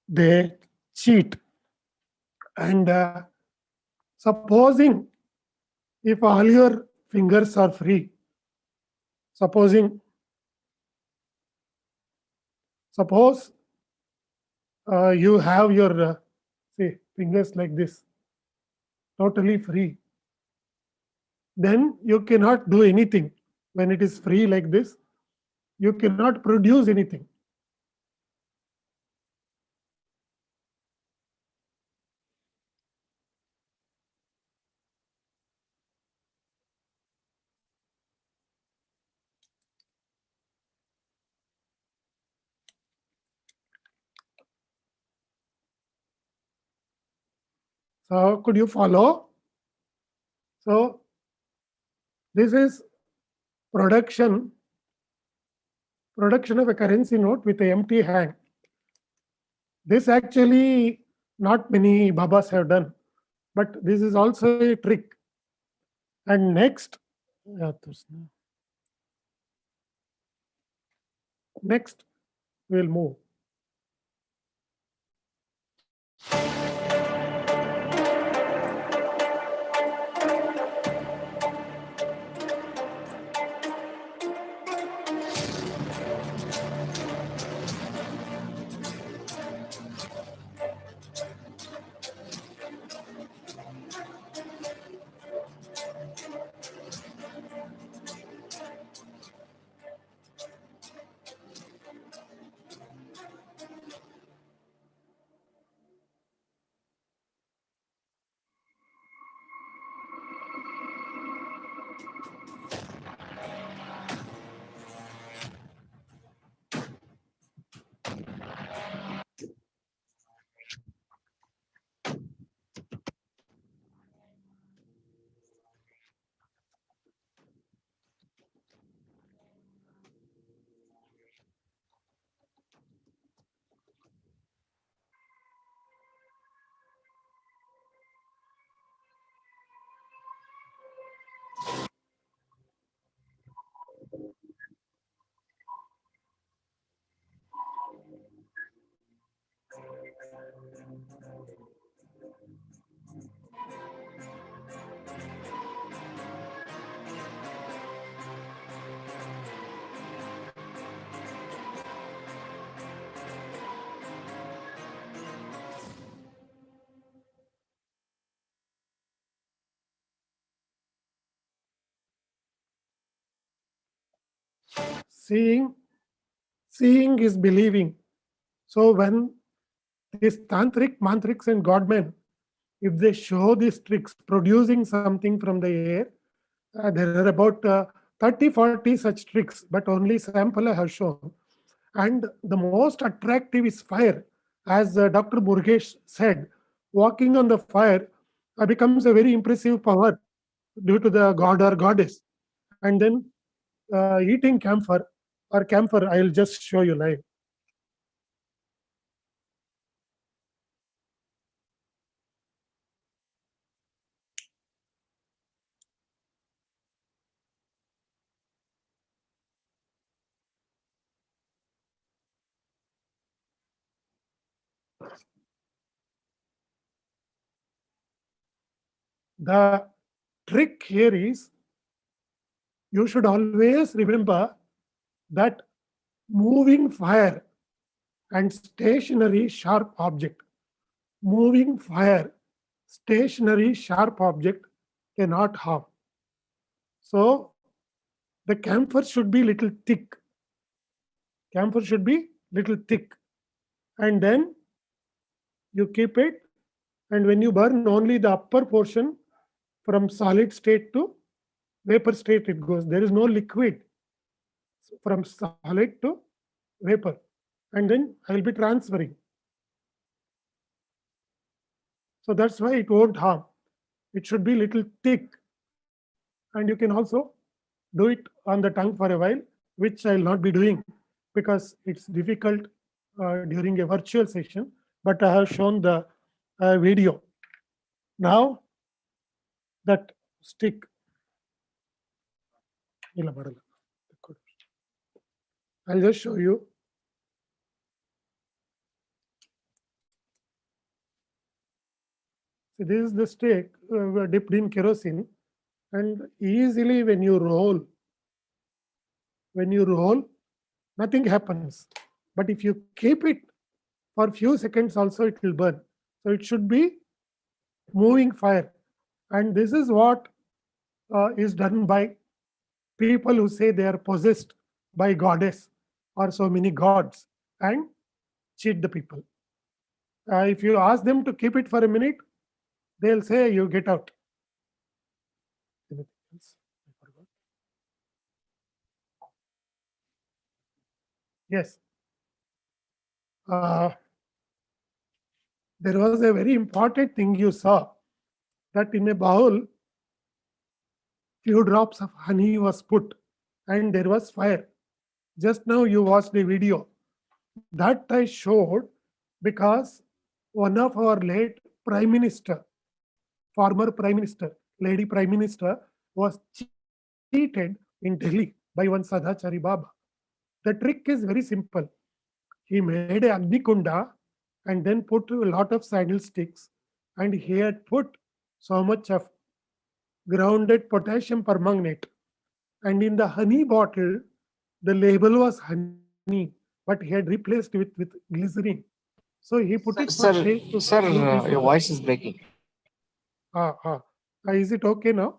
they cheat. And supposing if all your fingers are free, suppose you have your say fingers like this, totally free, then you cannot do anything. When it is free like this, you cannot produce anything. So could you follow? So this is production of a currency note with an empty hand. This actually not many Babas have done, but this is also a trick. And next we'll move. Seeing is believing. So when these tantric, mantrics and godmen, if they show these tricks producing something from the air, there are about 30-40 such tricks, but only sample I have shown. And the most attractive is fire. As Dr. Burgesh said, walking on the fire becomes a very impressive power due to the god or goddess. And then eating camphor, I'll just show you live. The trick here is you should always remember that moving fire and stationary sharp object. Moving fire, stationary sharp object cannot harm. So the camphor should be little thick. Camphor should be little thick. And then you keep it, and when you burn only the upper portion from solid state to vapor state it goes. There is no liquid from solid to vapor. And then I will be transferring. So that's why it won't harm. It should be little thick. And you can also do it on the tongue for a while, which I will not be doing because it's difficult during a virtual session, but I have shown the video. Now that stick, I'll just show you. So this is the stick dipped in kerosene, and easily when you roll, nothing happens. But if you keep it for a few seconds also, it will burn. So it should be moving fire. And this is what is done by people who say they are possessed by goddess or so many gods and cheat the people. If you ask them to keep it for a minute, they'll say, you get out. Anything else? I forgot. Yes. There was a very important thing you saw, that in a bowl, few drops of honey was put and there was fire. Just now you watched the video. That I showed because one of our late Prime Minister, former Prime Minister, Lady Prime Minister, was cheated in Delhi by one Sadhachari Baba. The trick is very simple. He made a Agni Kunda and then put a lot of sandal sticks, and he had put so much of grounded potassium permanganate. And in the honey bottle, the label was honey, but he had replaced it with glycerin. So he put it for shade to Sir, your voice is breaking. Is it okay now?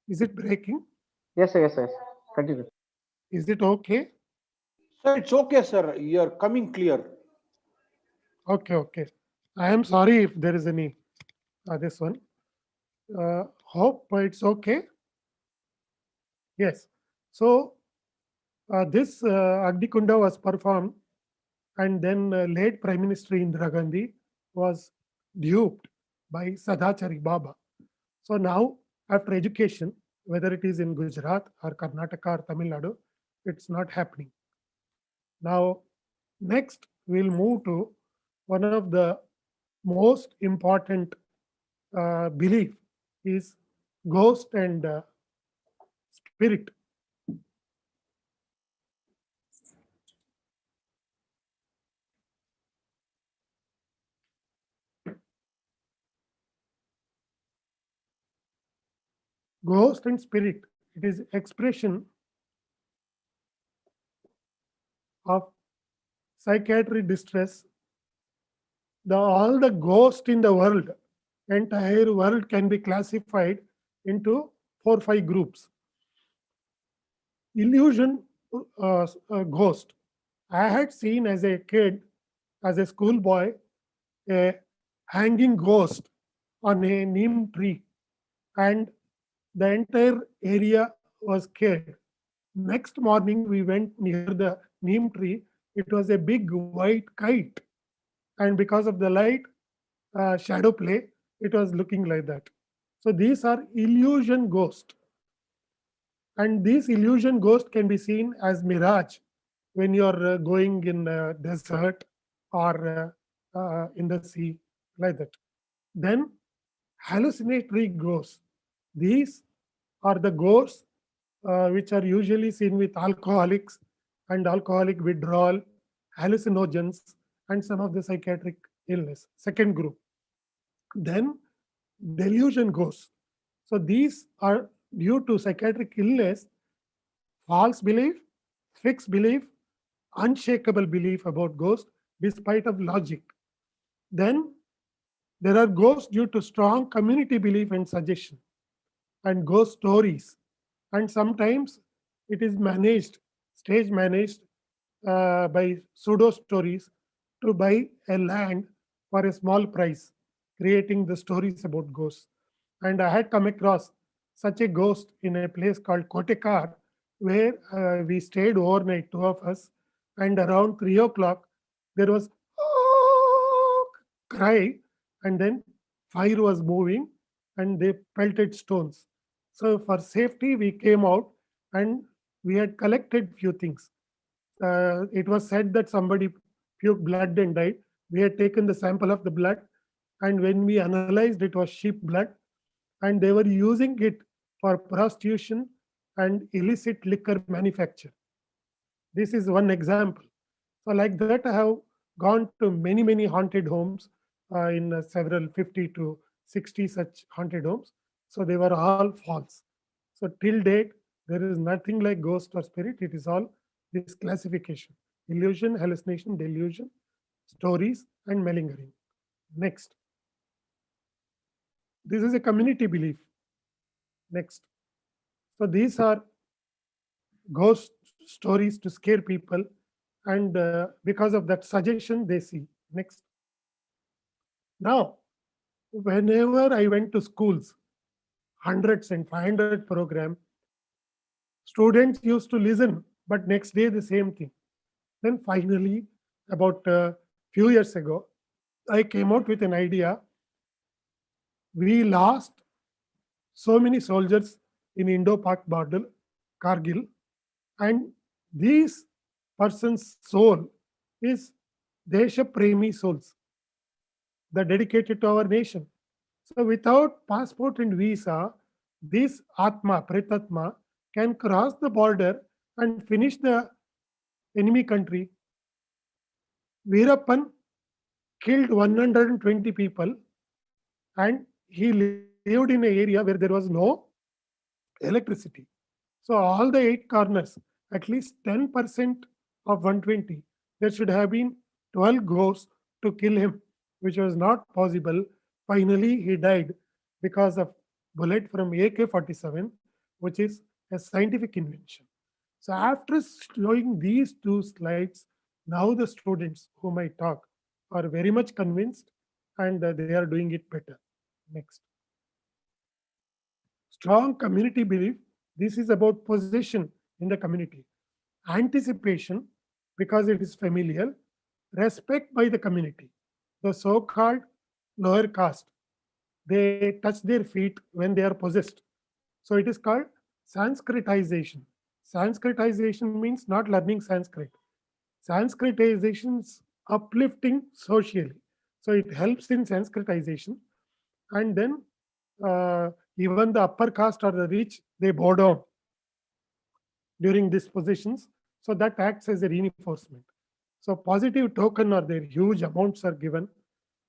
Is it breaking? Yes, sir, yes, sir. Continue. Is it okay? Sir, it's okay, sir. You're coming clear. Okay. I am sorry if there is any this one. Hope it's okay. Yes. So this Agni Kunda was performed, and then late Prime Minister Indira Gandhi was duped by Sadhachari Baba. So now, after education, whether it is in Gujarat or Karnataka or Tamil Nadu, it's not happening. Now, next we'll move to one of the most important belief is ghost and spirit. Ghost and spirit, it is expression of psychiatric distress. All the ghosts in the world, entire world, can be classified into 4 or 5 groups. illusion ghost. I had seen as a kid, as a schoolboy, a hanging ghost on a neem tree, and the entire area was scared. Next morning, we went near the neem tree. It was a big white kite, and because of the light shadow play, it was looking like that. So these are illusion ghosts, and these illusion ghosts can be seen as mirage when you're going in desert or in the sea, like that. Then hallucinatory ghosts. These are the ghosts which are usually seen with alcoholics and alcoholic withdrawal, hallucinogens, and some of the psychiatric illness. Second group. Then delusion ghosts. So these are due to psychiatric illness, false belief, fixed belief, unshakable belief about ghosts despite of logic. Then there are ghosts due to strong community belief and suggestion, and ghost stories. And sometimes it is managed, stage managed by pseudo stories to buy a land for a small price, creating the stories about ghosts. And I had come across such a ghost in a place called Kotekar, where we stayed overnight, two of us, and around 3 o'clock there was cry, and then fire was moving, and they pelted stones. So for safety, we came out and we had collected few things. It was said that somebody puked blood and died. We had taken the sample of the blood, and when we analyzed, it was sheep blood, and they were using it for prostitution and illicit liquor manufacture. This is one example. So like that, I have gone to many haunted homes in several 50 to 60 such haunted homes. So they were all false. So till date, there is nothing like ghost or spirit. It is all this classification: illusion, hallucination, delusion, stories, and malingering. Next. This is a community belief. Next. So these are ghost stories to scare people, and because of that suggestion they see. Next. Now, whenever I went to schools, hundreds and 500 program, students used to listen, but next day the same thing. Then finally, about a few years ago, I came out with an idea. We lost so many soldiers in Indo-Pak border, Kargil, and these person's soul is Desha Premi souls, the dedicated to our nation. So without passport and visa, this Atma, Pretatma, can cross the border and finish the enemy country. Veerappan killed 120 people, and he lived in an area where there was no electricity. So all the 8 corners, at least 10% of 120, there should have been 12 ghosts to kill him, which was not possible. Finally, he died because of bullet from AK-47, which is a scientific invention. So after showing these 2 slides, now the students whom I talk are very much convinced, and they are doing it better. Next. Strong community belief. This is about possession in the community. Anticipation, because it is familiar. Respect by the community. The so-called lower caste, they touch their feet when they are possessed. So it is called Sanskritization. Sanskritization means not learning Sanskrit. Sanskritization is uplifting socially. So it helps in Sanskritization. And then even the upper caste or the rich, they bow down during these positions. So that acts as a reinforcement. So positive token or their huge amounts are given,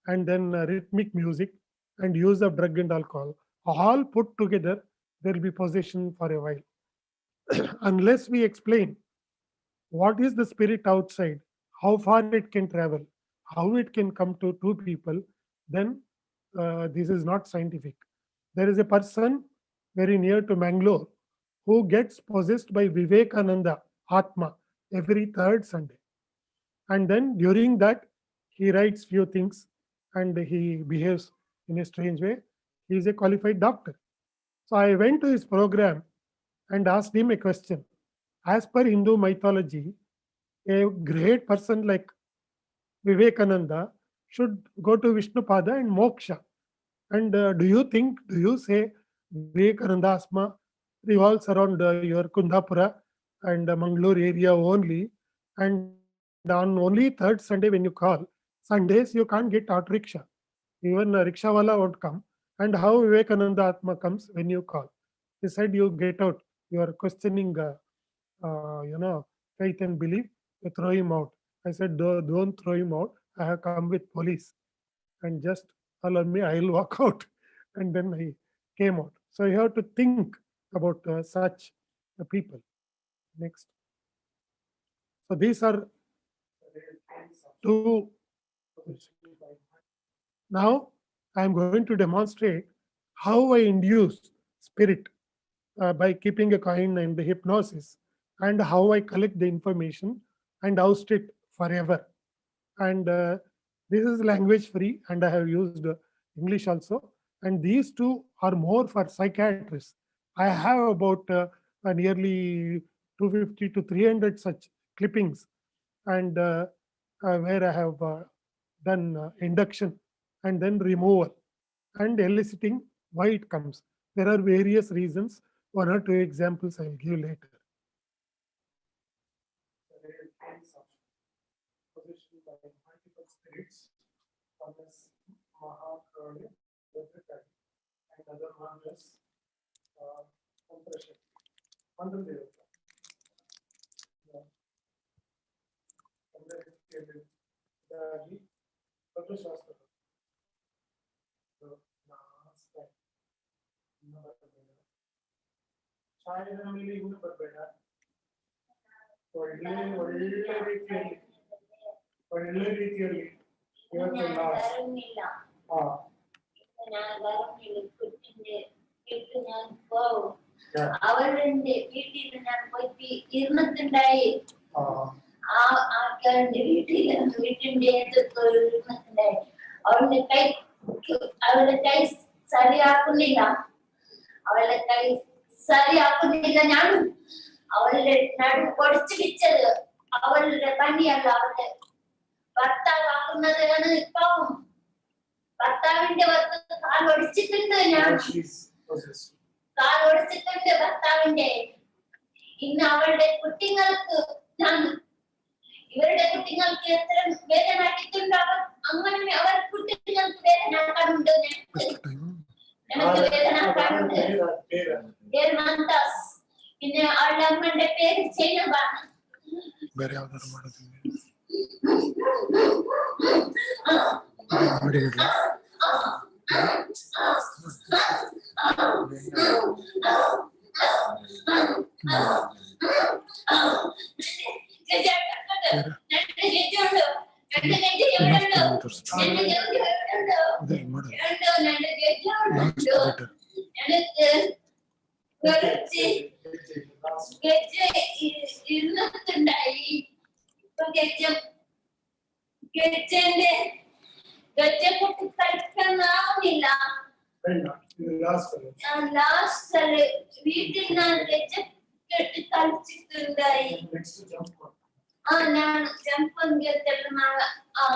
and then rhythmic music and use of drug and alcohol, all put together, there will be possession for a while. Unless we explain what is the spirit outside, how far it can travel, how it can come to 2 people, then this is not scientific. There is a person very near to Mangalore who gets possessed by Vivekananda Atma every third Sunday. And then during that, he writes few things and he behaves in a strange way. He is a qualified doctor. So I went to his program and asked him a question. As per Hindu mythology, a great person like Vivekananda should go to Vishnupada and moksha. And do you say Vivekananda Asma revolves around your Kundapura and Mangalore area only? And on only third Sunday when you call, Sundays you can't get auto rickshaw. Even a rickshawala won't come. And how Vivekananda Atma comes when you call? He said you get out. You are questioning, faith and belief. You throw him out. I said, don't throw him out. I have come with police. And just allow me, I'll walk out. And then I came out. So you have to think about such people. Next. So these are two. Now I'm going to demonstrate how I induce spirit by keeping a coin and the hypnosis, and how I collect the information and oust it forever. And this is language free, and I have used English also. And these two are more for psychiatrists. I have about nearly 250 to 300 such clippings, and where I have done induction and then removal and eliciting why it comes. There are various reasons. One or two examples I'll give later. Positioned by multiple spirits on this Mahakali and other marvelous compression. ಛಾಯೆಗಳಲ್ಲಿ ಇನ್ನು ಬರಬೇಡ ಒಳ್ಳೆ ರೀತಿಯಲ್ಲಿ ಇವತ್ತು അവരുടെ വീട്ടിൽ ഞാൻ പോയി ഇരുന്നിട്ടുണ്ടായി. ആൾക്കാരുടെ വീട്ടിന്റെ ഇരുന്നിട്ടുണ്ടായി. അവളുടെ കൈ ശരിയാക്കുന്നില്ല. ഞാൻ അവളുടെ നടു പൊടിച്ചു വെച്ചത് അവളുടെ പണിയല്ല, അവളുടെ ഭർത്താവാക്കുന്നതാണ്. ഇപ്പം ഭർത്താവിന്റെ കാൽ ഒടിച്ചിട്ടുണ്ട്. ഞാൻ കാൽ ഒടിച്ചിട്ടുണ്ട് ഭർത്താവിന്റെ. ഇന്ന് അവളുടെ കുട്ടികൾക്ക് ഇവരുടെ കുട്ടികൾക്ക് എത്ര വേദന കിട്ടുന്നുണ്ടോ അങ്ങനെ അവർ കുട്ടികൾക്ക് വേദന കാണുന്നുണ്ട്. எனக்கு வேதனை കാണുന്നുണ്ട്. പിന്നെ അവളുടെ അമ്മയുടെ പേര് ചെയ്യുന്നതാണ്. ഇരുന്നിട്ടുണ്ടായി. ഇപ്പൊ ഗജ്ജക്കുട്ടി കളിക്കാനാവുന്നില്ല. ലാസ്റ്റ് വീട്ടിൽ ഞാൻ ഗജ്ജ കെട്ടി കളിച്ചിട്ടുണ്ടായി. ഞാൻ ജമ്പ്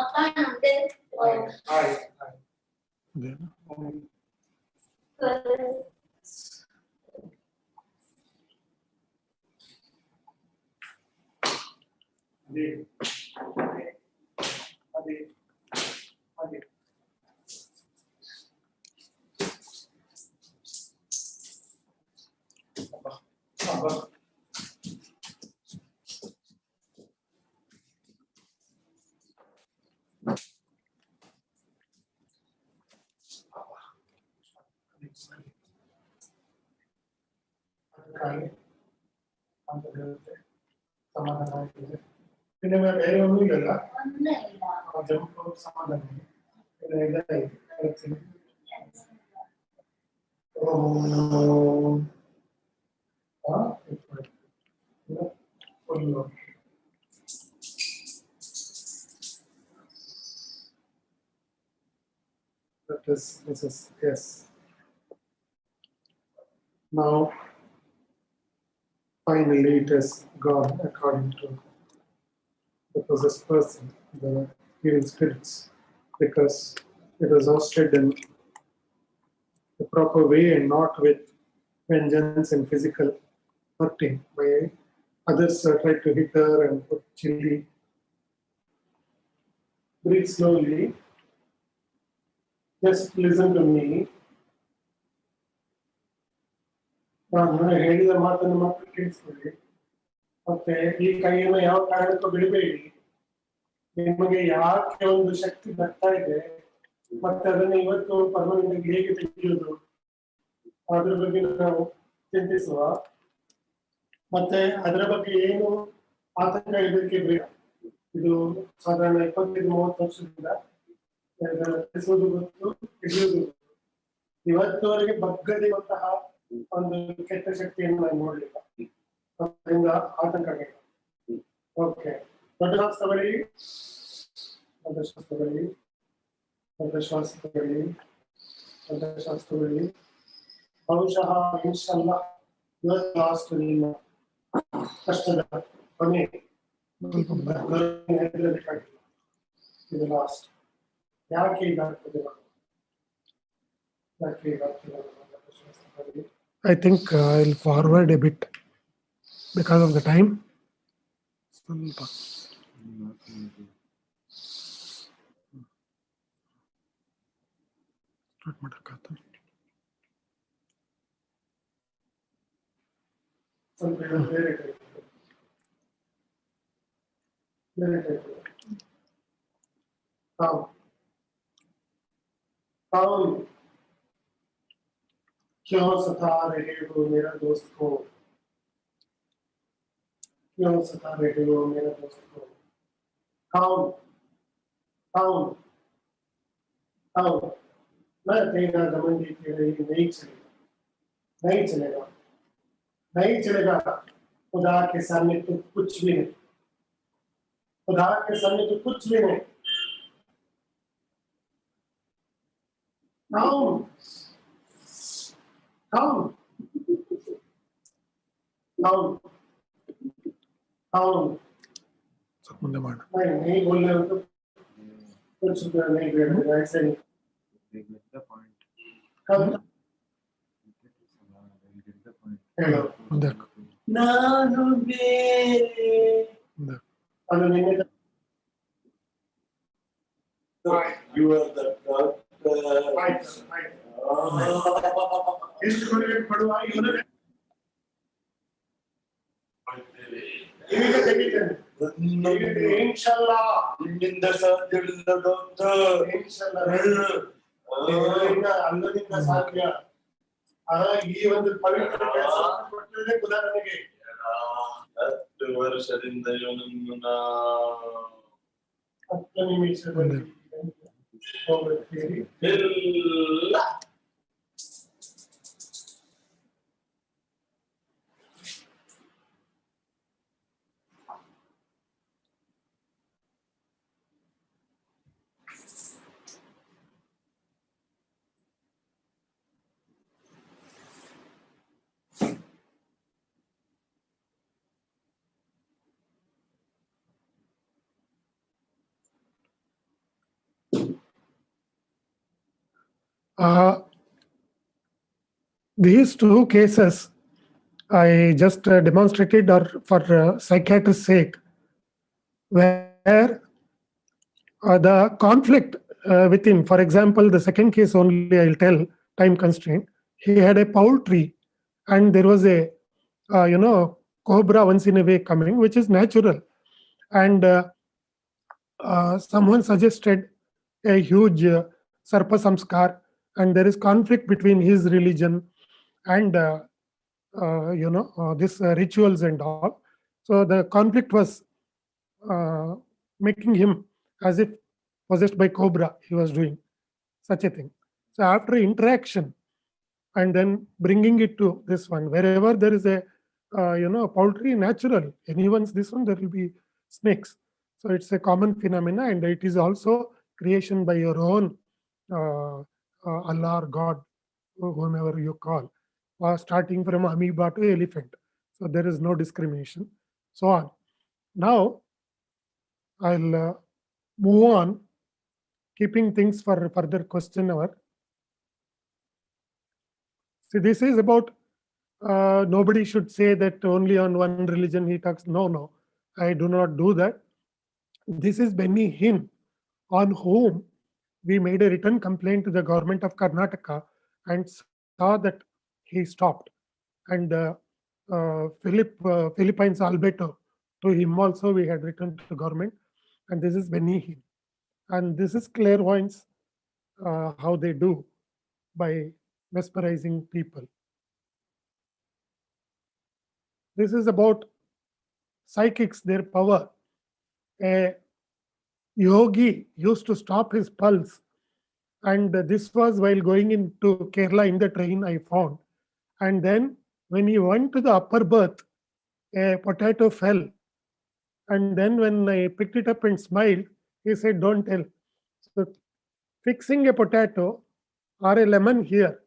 കാണുന്നുണ്ട്. പിന്നെ വേറെ ഒന്നുമില്ല. സമാധാനം This is, yes. Now, finally, it is gone according to the possessed person, the evil spirits, because it was hosted in the proper way and not with vengeance and physical hurting by others tried to hit her and put chili. Breathe slowly. Just listen to me. ನಾನು ಹೇಳಿದ ಮಾತನ್ನು ಮಾತ್ರ ಕೇಳಿಸ್ಕೊಳ್ಳಿ. ಮತ್ತೆ ಈ ಕೈಯನ್ನು ಯಾವ ಕಾರಣಕ್ಕೂ ಬಿಡಬೇಡಿ. ನಿಮಗೆ ಯಾಕೆ ಒಂದು ಶಕ್ತಿ ಬರ್ತಾ ಇದೆ ಮತ್ತೆ ಅದನ್ನು ಇವತ್ತು ಪರ್ಮನೆಂಟ್ ಹೇಗೆ ತೆಗೆಯುವುದು ಅದ್ರ ಬಗ್ಗೆ ನಾವು ಚಿಂತಿಸುವ. ಮತ್ತೆ ಅದರ ಬಗ್ಗೆ ಏನು ಆತಂಕ ಇದಕ್ಕೆ ಬೇಡ. ಇದು ಸಾಧಾರಣ 25-30 ವರ್ಷದಿಂದ ತಿಳಿಸುವುದು ಗೊತ್ತು, ತಿಳಿಯುವುದು ಗೊತ್ತು. ಇವತ್ತುವರೆಗೆ ಬಗ್ಗದಿರುವಂತಹ ಒಂದು ಕೆಟ್ಟ ಶಕ್ತಿಯನ್ನು ನಾವು ನೋಡಲಿಲ್ಲ. ಅದರಿಂದ ಆತಂಕ ಬೇಡ. ಓಕೆ, ದೊಡ್ಡ ಶ್ವಾಸ ತಗೊಳ್ಳಿ, ದೊಡ್ಡ ಶ್ವಾಸ ತಗೊಳ್ಳಿ, ದೊಡ್ಡ ಶ್ವಾಸ ತಗೊಳ್ಳಿ, ದೊಡ್ಡ ಶ್ವಾಸ ತಗೊಳ್ಳಿ. ಬಹುಶಃ ಇನ್ಶಾಲ್ಲ ಇವತ್ತು ಲಾಸ್ಟ್ ನಿಮ್ಮ ಕಷ್ಟದ ಕೊನೆ. ಇದು ಲಾಸ್ಟ್. ಯಾಕೆ ಇದಾಗ್ತದೆ? ಯಾಕೆ ಇದಾಗ್ತದೆ? I think I'll forward a bit because of the time. क्यों सता रहे हो मेरा दोस्त को? क्यों सता रहे हो मेरा दोस्त को? कौन कौन कौन? मैं तेरा घमंडी तेरे ही नहीं चलेगा, नहीं चलेगा, नहीं चलेगा। खुदा के सामने तो कुछ भी नहीं, खुदा के सामने तो कुछ भी नहीं। कौन कौन कौन कौन? नहीं बोल रहे हो तो कुछ नहीं बोल रहे, ऐसे नहीं। ನಾನು ಬೇರೆ ಅದು ನಿನ್ನೆ you are the doctor. Right. ಎಷ್ಟು ಕೊಡಬೇಕು ಕೊಡುವ ಇವರೇ ಈಗ ತೆಗಿತೇನೆ. ಇನ್ಶಾಲ್ಲಾ ನಿಮ್ಮಿಂದ ಸಾಧ್ಯವಿಲ್ಲ ಡಾಕ್ಟರ್. ಇನ್ಶಾಲ್ಲಾ ಅಲ್ಲದಿಂದ ಸಾಧ್ಯ. ಈ ಒಂದು ಪವಿತ್ರ ಕೆಲಸ ಕೊಟ್ಟಿದೆ ಖುದಾ ನನಗೆ. 10 ವರ್ಷದಿಂದ ಇವನನ್ನು 10 ನಿಮಿಷದಲ್ಲಿ ಹೋಗುತ್ತೀರಿ ಎಲ್ಲ. These two cases I just demonstrated are for psychiatrist's sake, where the conflict within, for example, the second case only I'll tell, time constraint. He had a poultry and there was a cobra once in a way coming, which is natural, and someone suggested a huge sarpa samskar, and there is conflict between his religion and this rituals and all. So the conflict was making him as if possessed by cobra. He was doing such a thing. So after interaction and then bringing it to this one, wherever there is a poultry natural. Anyone's this one, there will be snakes. So it's a common phenomena, and it is also creation by your own Allah or God, whomever you call, starting from amoeba to elephant. So there is no discrimination. So on. Now I'll move on, keeping things for further question hour. See, this is about nobody should say that only on one religion he talks. No, I do not do that. This is Benny Hinn, on whom we made a written complaint to the government of Karnataka and saw that he stopped. And Philippines Alberto, to him also we had written to the government. And this is Benny Hinn. And this is clairvoyance, how they do by mesmerizing people. This is about psychics, their power. A yogi used to stop his pulse, and this was while going into Kerala in the train, I found. And then when he went to the upper berth, a potato fell. And then when I picked it up and smiled, he said, "Don't tell." So fixing a potato or a lemon here,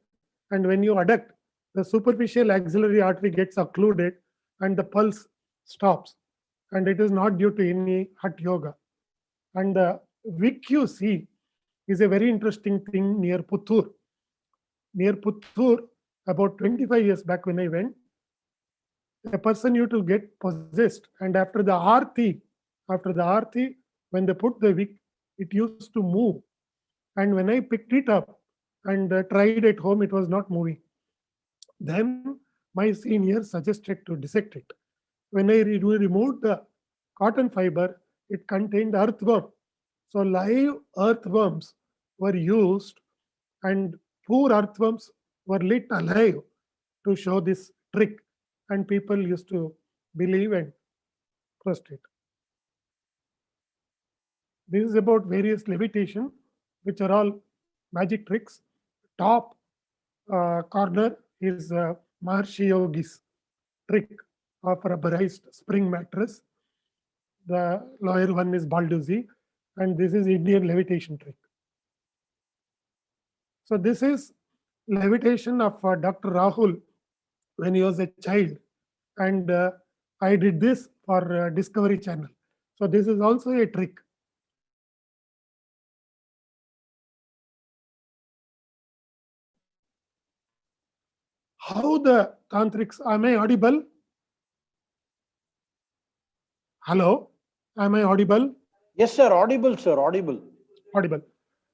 and when you adduct, the superficial axillary artery gets occluded and the pulse stops. And it is not due to any hot yoga. And the wick you see is a very interesting thing near Puttur. Near Puttur, about 25 years back when I went, a person used to get possessed, and after the arti, when they put the wick, it used to move. And when I picked it up and tried at home, it was not moving. Then my senior suggested to dissect it. When I removed the cotton fiber, it contained earthworm. So live earthworms were used, and poor earthworms were lit alive to show this trick, and people used to believe and trust it. This is about various levitation, which are all magic tricks. Top corner is Maharshi Yogi's trick of rubberized spring mattress. The lower one is Balduzi, and this is Indian levitation trick. So this is levitation of Dr. Rahul when he was a child, and I did this for Discovery Channel. So this is also a trick. How the tantrics, am I audible? Hello, am I audible? Yes, sir. Audible, sir. Audible. Audible.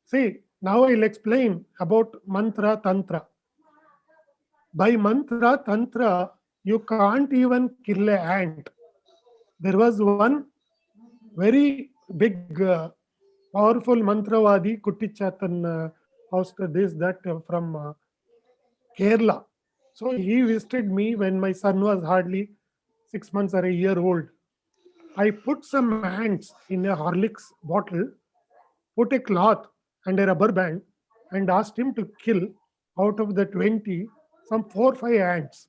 See, now I'll explain about mantra tantra. By mantra tantra, you can't even kill an ant. There was one very big, powerful mantravadi, Kuttichatan, hosted this, that from Kerala. So he visited me when my son was hardly 6 months or a year old. I put some ants in a Horlicks bottle, put a cloth and a rubber band, and asked him to kill out of the 20 some 4 or 5 ants.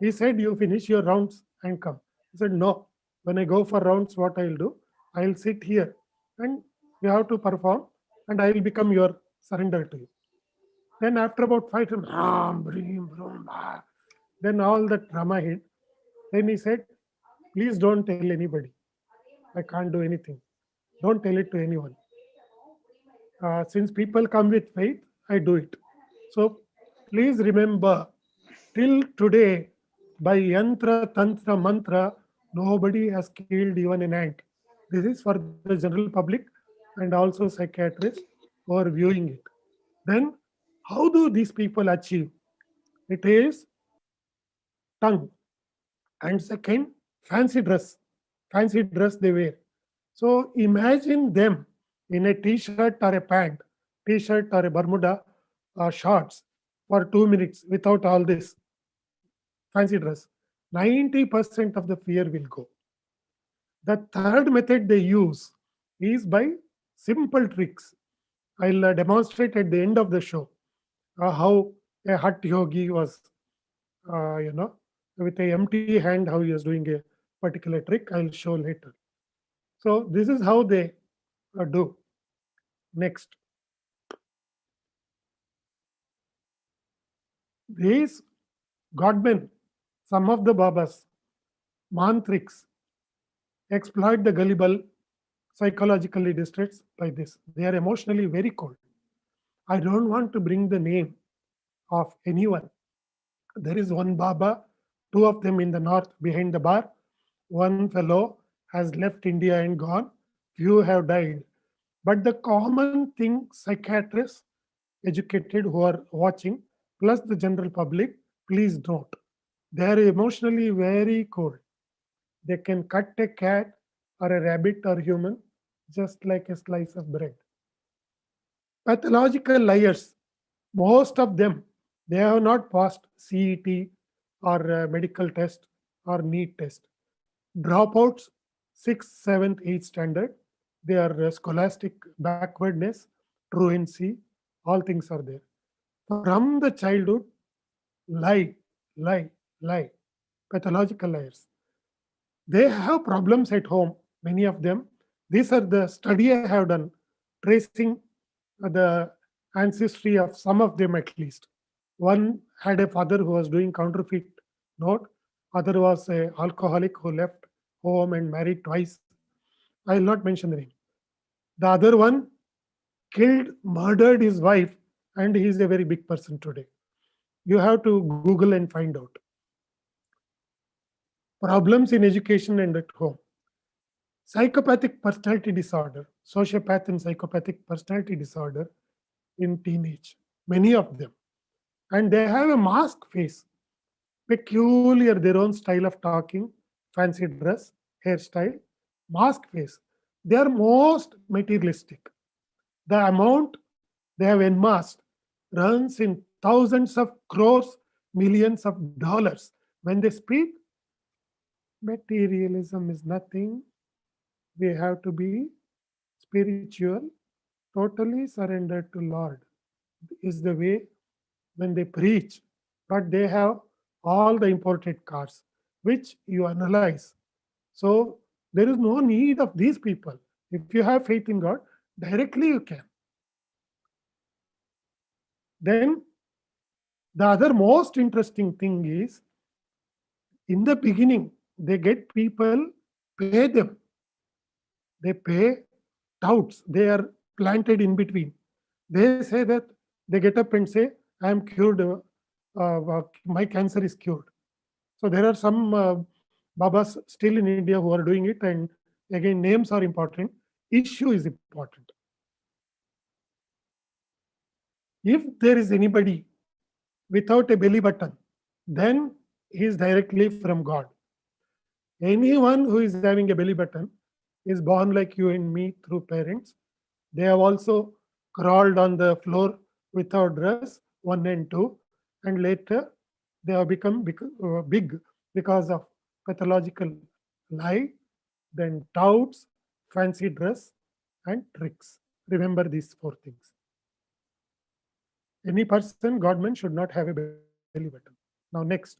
He said, "You finish your rounds and come." I said, "No. When I go for rounds, what I'll do, I'll sit here and you have to perform, and I will become your surrender to you." Then after about 5 times, then all the drama hit. Then he said, "Please don't tell anybody. I can't do anything. Don't tell it to anyone. Since people come with faith, I do it. So please remember, till today, by yantra, tantra, mantra, nobody has killed even an ant. This is for the general public and also psychiatrists who are viewing it. Then, how do these people achieve? It is tongue. And second, fancy dress. Fancy dress they wear. So imagine them in a t-shirt or a pant, t-shirt or a Bermuda shorts for 2 minutes without all this fancy dress. 90% of the fear will go. The third method they use is by simple tricks. I'll demonstrate at the end of the show how a hot yogi was, with a empty hand how he was doing a particular trick. I'll show later. So this is how they do. Next. These godmen, some of the Babas, mantrics, exploit the gullible, psychologically distressed by this. They are emotionally very cold. I don't want to bring the name of anyone. There is one Baba, two of them in the north behind the bar. One fellow has left India and gone. Few have died. But the common thing, psychiatrists, educated who are watching, plus the general public, please note. They are emotionally very cold. They can cut a cat or a rabbit or human just like a slice of bread. Pathological liars, most of them, they have not passed CET or medical test or NEET test. Dropouts, 6th, 7th, 8th standard, they are scholastic backwardness, truancy, all things are there. From the childhood, lie, lie, lie, pathological liars. They have problems at home, many of them. These are the study I have done, tracing the ancestry of some of them at least. One had a father who was doing counterfeit note, other was an alcoholic who left home and married twice. I will not mention the name. The other one killed, murdered his wife, and he is a very big person today. You have to Google and find out. Problems in education and at home. Psychopathic personality disorder, sociopath and psychopathic personality disorder in teenage, many of them. And they have a mask face, peculiar, their own style of talking, fancy dress, hairstyle, mask face. They are most materialistic. The amount they have amassed runs in thousands of crores, millions of dollars. When they speak, materialism is nothing. We have to be spiritual, totally surrendered to Lord is the way when they preach. But they have all the imported cars, which you analyze. So there is no need of these people. If you have faith in God, directly you can. Then the other most interesting thing is, in the beginning, they get people, pay them. They pay touts. They are planted in between. They say that they get up and say, I am cured, my cancer is cured. So there are some Babas still in India who are doing it, and again, names are important, issue is important. If there is anybody without a belly button, then he is directly from God. Anyone who is having a belly button is born like you and me through parents. They have also crawled on the floor without dress, 1 and 2, and later they have become big because of pathological lie, then touts, fancy dress, and tricks. Remember these 4 things. Any person, Godman, should not have a belly button. Now next,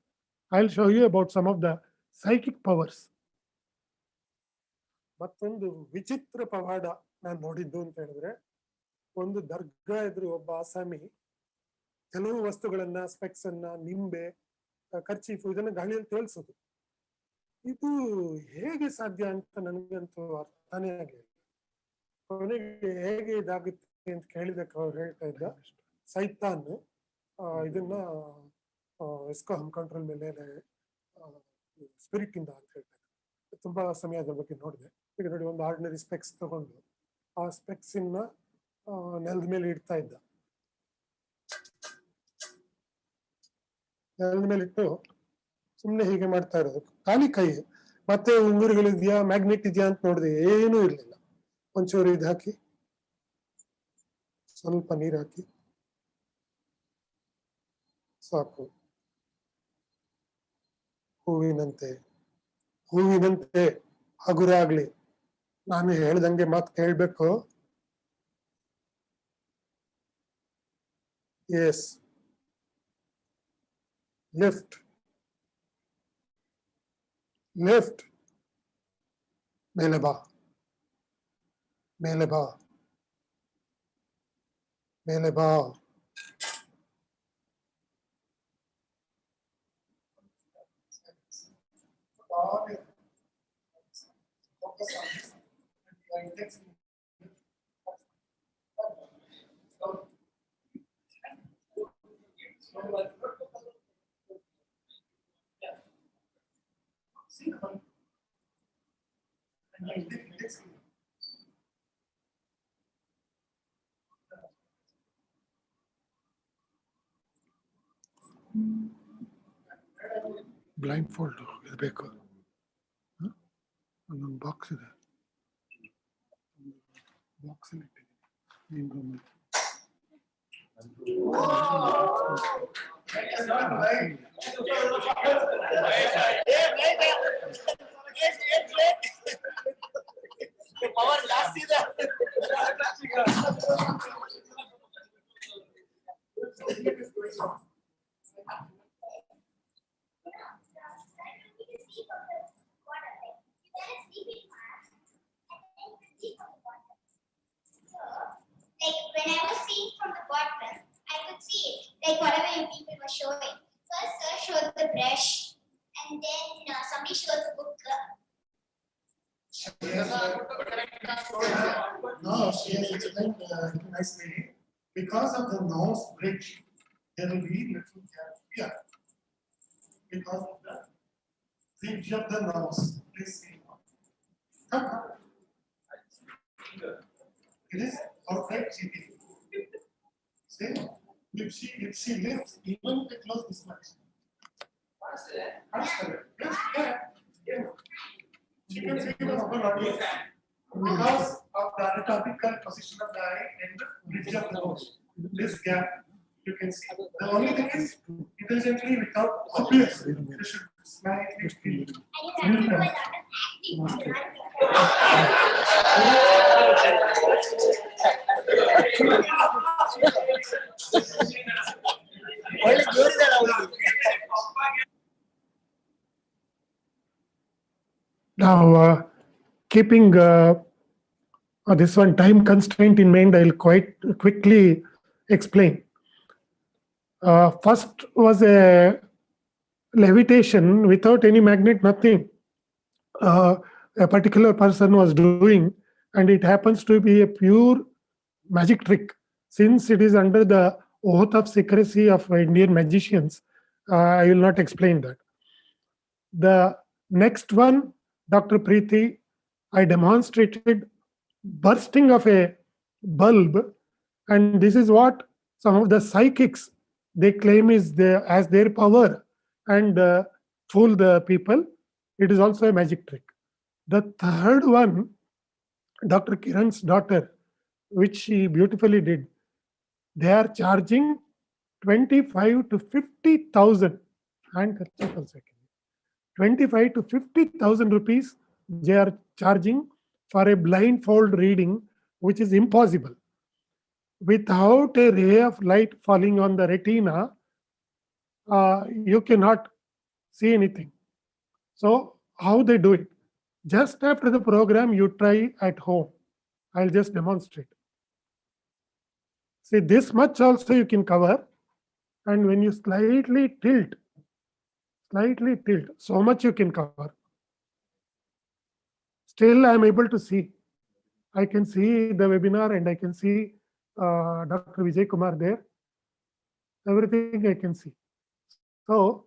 I'll show you about some of the psychic powers. ಮತ್ತೊಂದು ವಿಚಿತ್ರ ಪವಾಡ ನಾನು ನೋಡಿದ್ದು ಅಂತ ಹೇಳಿದ್ರೆ, ಒಂದು ದರ್ಗಾ ಎದುರು ಒಬ್ಬ ಆಸಾಮಿ ಕೆಲವು ವಸ್ತುಗಳನ್ನ, ಸ್ಪೆಕ್ಸ್ ಅನ್ನ, ನಿಂಬೆ, ಖರ್ಚೀಫು ಇದನ್ನ ಗಾಳಿಯಲ್ಲಿ ತೇಲ್ಸೋದು. ಇದು ಹೇಗೆ ಸಾಧ್ಯ ಅಂತ ನನಗಂತೂ ಅರ್ಥನೇ ಆಗಲಿಲ್ಲ. ಕೊನೆಗೆ ಹೇಗೆ ಇದಾಗುತ್ತೆ ಅಂತ ಕೇಳಿದಕ್ಕೆ ಅವ್ರು ಹೇಳ್ತಾ ಇದ್ದ, ಸೈತಾನ್ ಇದನ್ನ ಎಸ್ಕಾಮ್ ಕಂಟ್ರೋಲ್ ಮೇಲೆ ಸ್ಪಿರಿಟ್ ಇಂದ ಅಂತ ಹೇಳ್ತಾರೆ. ತುಂಬಾ ಸಮಯ ಅದ್ರ ಬಗ್ಗೆ ನೋಡಿದೆ. ಈಗ ನೋಡಿ, ಒಂದು ಆರ್ಡಿನರಿ ಸ್ಪೆಕ್ಸ್ ತಗೊಂಡು ಆ ಸ್ಪೆಕ್ಸ್ ಇನ್ನ ನೆಲದ ಮೇಲೆ ಇಡ್ತಾ ಇದ್ದ. ನೆಲದ ಮೇಲೆ ಇಟ್ಟು ಸುಮ್ನೆ ಹೀಗೆ ಮಾಡ್ತಾ ಇರೋದು, ಖಾಲಿ ಕೈ. ಮತ್ತೆ ಉಂಗುರುಗಳಿದ್ಯಾ, ಮ್ಯಾಗ್ನೆಟ್ ಇದೆಯಾ ಅಂತ ನೋಡಿದೆ, ಏನೂ ಇರ್ಲಿಲ್ಲ. ಒಂಚೂರು ಇದು ಹಾಕಿ, ಸ್ವಲ್ಪ ನೀರು ಹಾಕಿ ಸಾಕು. ಹೂವಿನಂತೆ ಹೂವಿನಂತೆ ಹಗುರ ಆಗ್ಲಿ. ನಾನು ಹೇಳ್ದಂಗೆ ಮಾತು ಕೇಳ್ಬೇಕು. Yes, lift Left. Meleba. Meleba. Meleba. Blindfold ಇರಬೇಕು. ಒಂದೊಂದು ಬಾಕ್ಸ್ ಇದೆ. ಬಾಕ್ಸ್ ಅಲ್ಲಿ Like when I was seeing from the bottom, I could see it, like whatever you people were showing. First, sir showed the brush, and then somebody showed the book. No, she has explained nicely. Because of the nose bridge, there will be little gap here. Because of the bridge of the nose. Please see. Come. It is outright cheating. See, if she lifts even to close this much. She can see the upper body because of the anatomical position of the eye and the bridge of the nose. This gap you can see. The only thing is intelligently without obvious. You should slightly feel. Now, keeping this one time constraint in mind, I'll quite quickly explain. First was a levitation without any magnet, nothing. A particular person was doing, and it happens to be a pure magic trick. Since it is under the oath of secrecy of Indian magicians, I will not explain that. The next one, Dr. Preeti, I demonstrated bursting of a bulb, and this is what some of the psychics they claim is as their power and fool the people. It is also a magic trick. The third one, Dr. Kiran's daughter, which she beautifully did, they are charging 25 to 50,000 and 25 to 50,000 rupees they are charging for a blindfold reading, which is impossible. Without a ray of light falling on the retina, you cannot see anything. So how they do it? Just after the program, you try at home. I'll just demonstrate. See, this much also you can cover, and when you slightly tilt, so much you can cover. Still, I am able to see. I can see the webinar and I can see Dr. Vijay Kumar there. Everything I can see. So,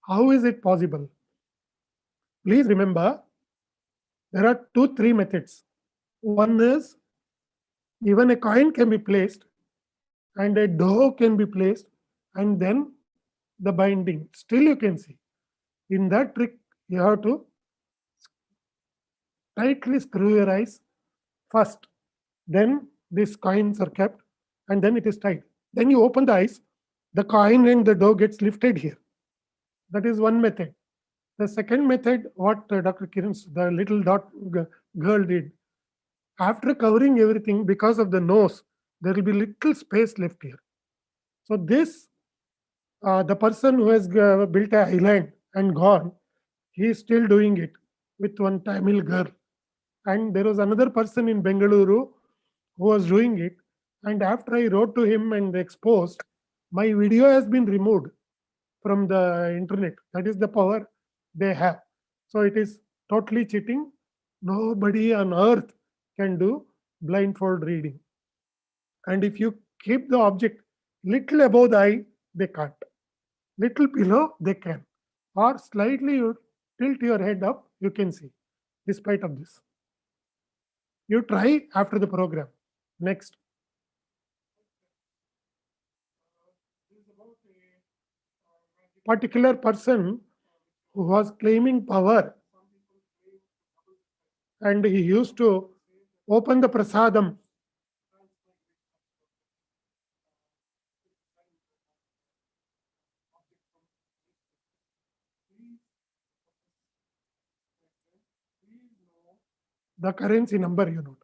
how is it possible? Please remember, there are 2-3 methods. One is, even a coin can be placed and a dough can be placed, and then the binding. Still you can see. In that trick, you have to tightly screw your eyes first. Then these coins are kept, and then it is tied. Then you open the eyes, the coin and the dough gets lifted here. That is one method. The second method, what Dr. Kiran, the little dot girl did, after covering everything, because of the nose, there will be little space left here. So this, the person who has built an island and gone, he is still doing it with one Tamil girl. And there was another person in Bengaluru who was doing it. And after I wrote to him and exposed, my video has been removed from the internet. That is the power they have. So it is totally cheating. Nobody on earth can do blindfold reading. And if you keep the object little above the eye, they can't. Little below, they can. Or slightly you tilt your head up, you can see, despite of this. You try after the program. Next. Particular person who was claiming power, and he used to open the prasadam. The currency number, you know.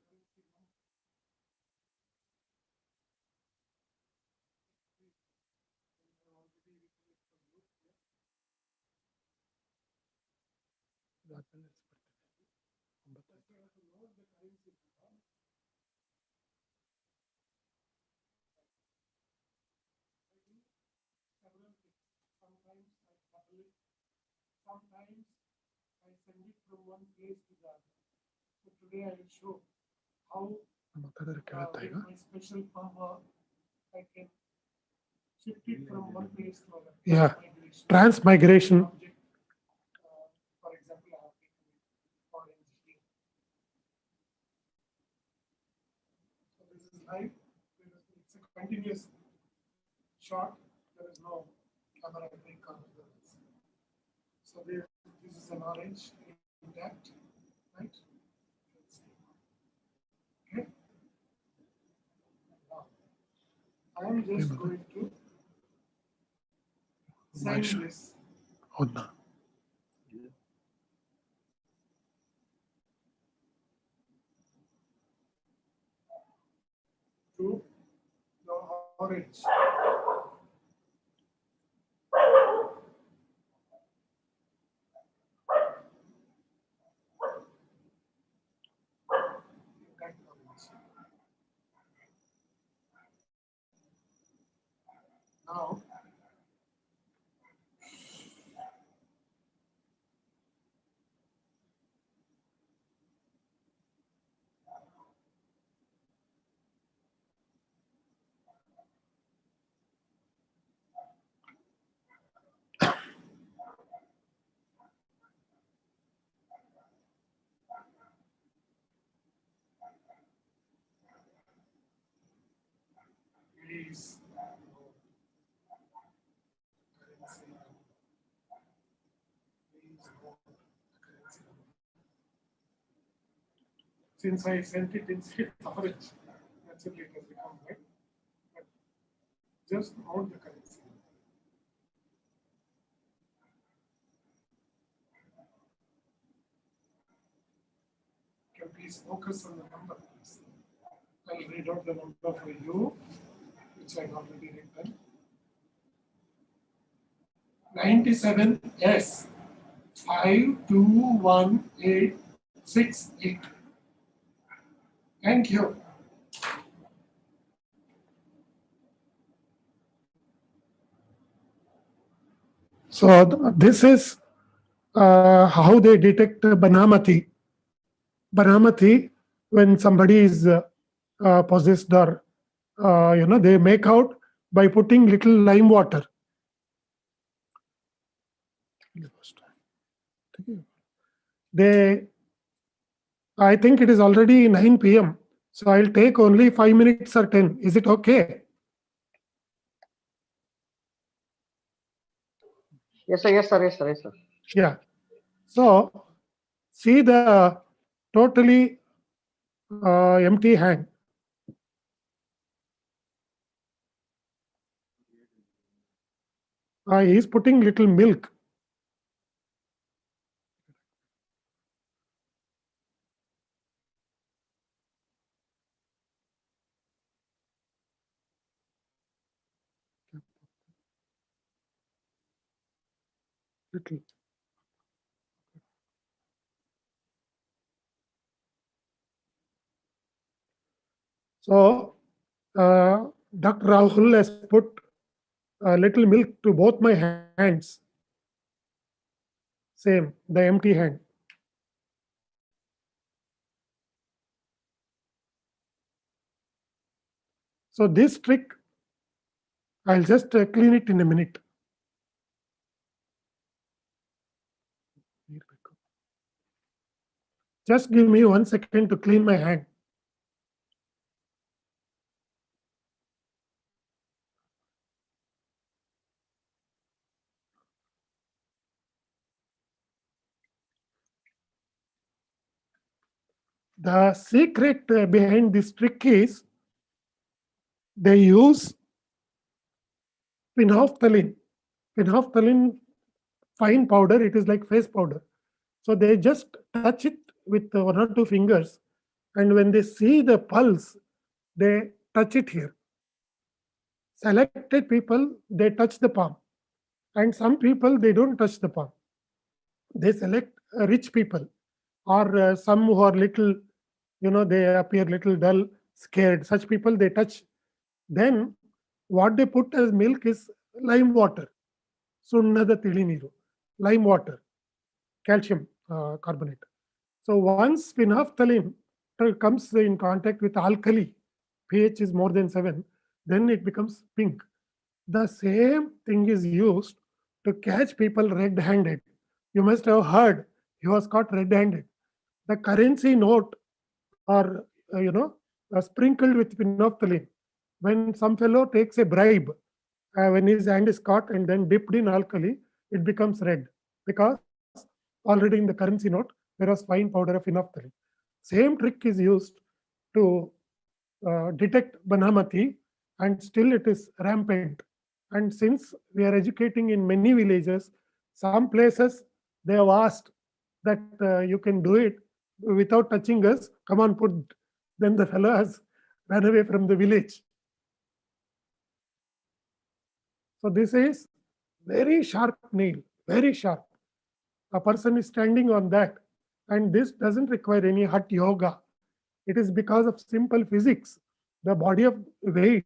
Sometimes I send it from one place to the other. So today I will show how with my special power I can shift it from one place to another. Yeah, transmigration. For example, I have taken orange here. So this is live. It's a continuous shot. There is no camera break on the. So this is an orange intact, right? Okay. Now, I am just going to send this. To the orange. Now, please. Since I sent it inside orange, naturally it has become red. But just note the currency. Can you please focus on the number, please? I'll read out the number for you, which I've already written. 97S 521868. Thank you. So this is how they detect Banamati. Banamati, when somebody is possessed or they make out by putting little lime water. I think it is already 9 p.m. So I'll take only 5 minutes or 10. Is it okay? Yes, sir. Yes, sir. Yes, sir. Yes, sir. Yeah. So see the totally empty hand. He is putting little milk. Little. So Dr. Rahul has put a little milk to both my hands. Same, the empty hand. So this trick, I'll just clean it in a minute. Just give me 1 second to clean my hand. The secret behind this trick is they use phenolphthalein. Phenolphthalein fine powder, it is like face powder. So they just touch it with 1 or 2 fingers, and when they see the pulse, they touch it here. Selected people, they touch the palm, and some people, they don't touch the palm. They select rich people or some who are little, they appear little dull, scared. Such people, they touch. Then what they put as milk is lime water, sunnada tiliniru, lime water, calcium carbonate. So once phenolphthalein comes in contact with alkali, pH is more than 7, then it becomes pink. The same thing is used to catch people red-handed. You must have heard he was caught red-handed. The currency note are, sprinkled with phenolphthalein. When some fellow takes a bribe, when his hand is caught and then dipped in alkali, it becomes red because already in the currency note there was fine powder of phenolphthalein. Same trick is used to detect Banamati, and still it is rampant. And since we are educating in many villages, some places they have asked that you can do it without touching us, come on, put. Then the fellow has ran away from the village. So this is very sharp nail, very sharp. A person is standing on that, and this doesn't require any hot yoga. It is because of simple physics. The body of weight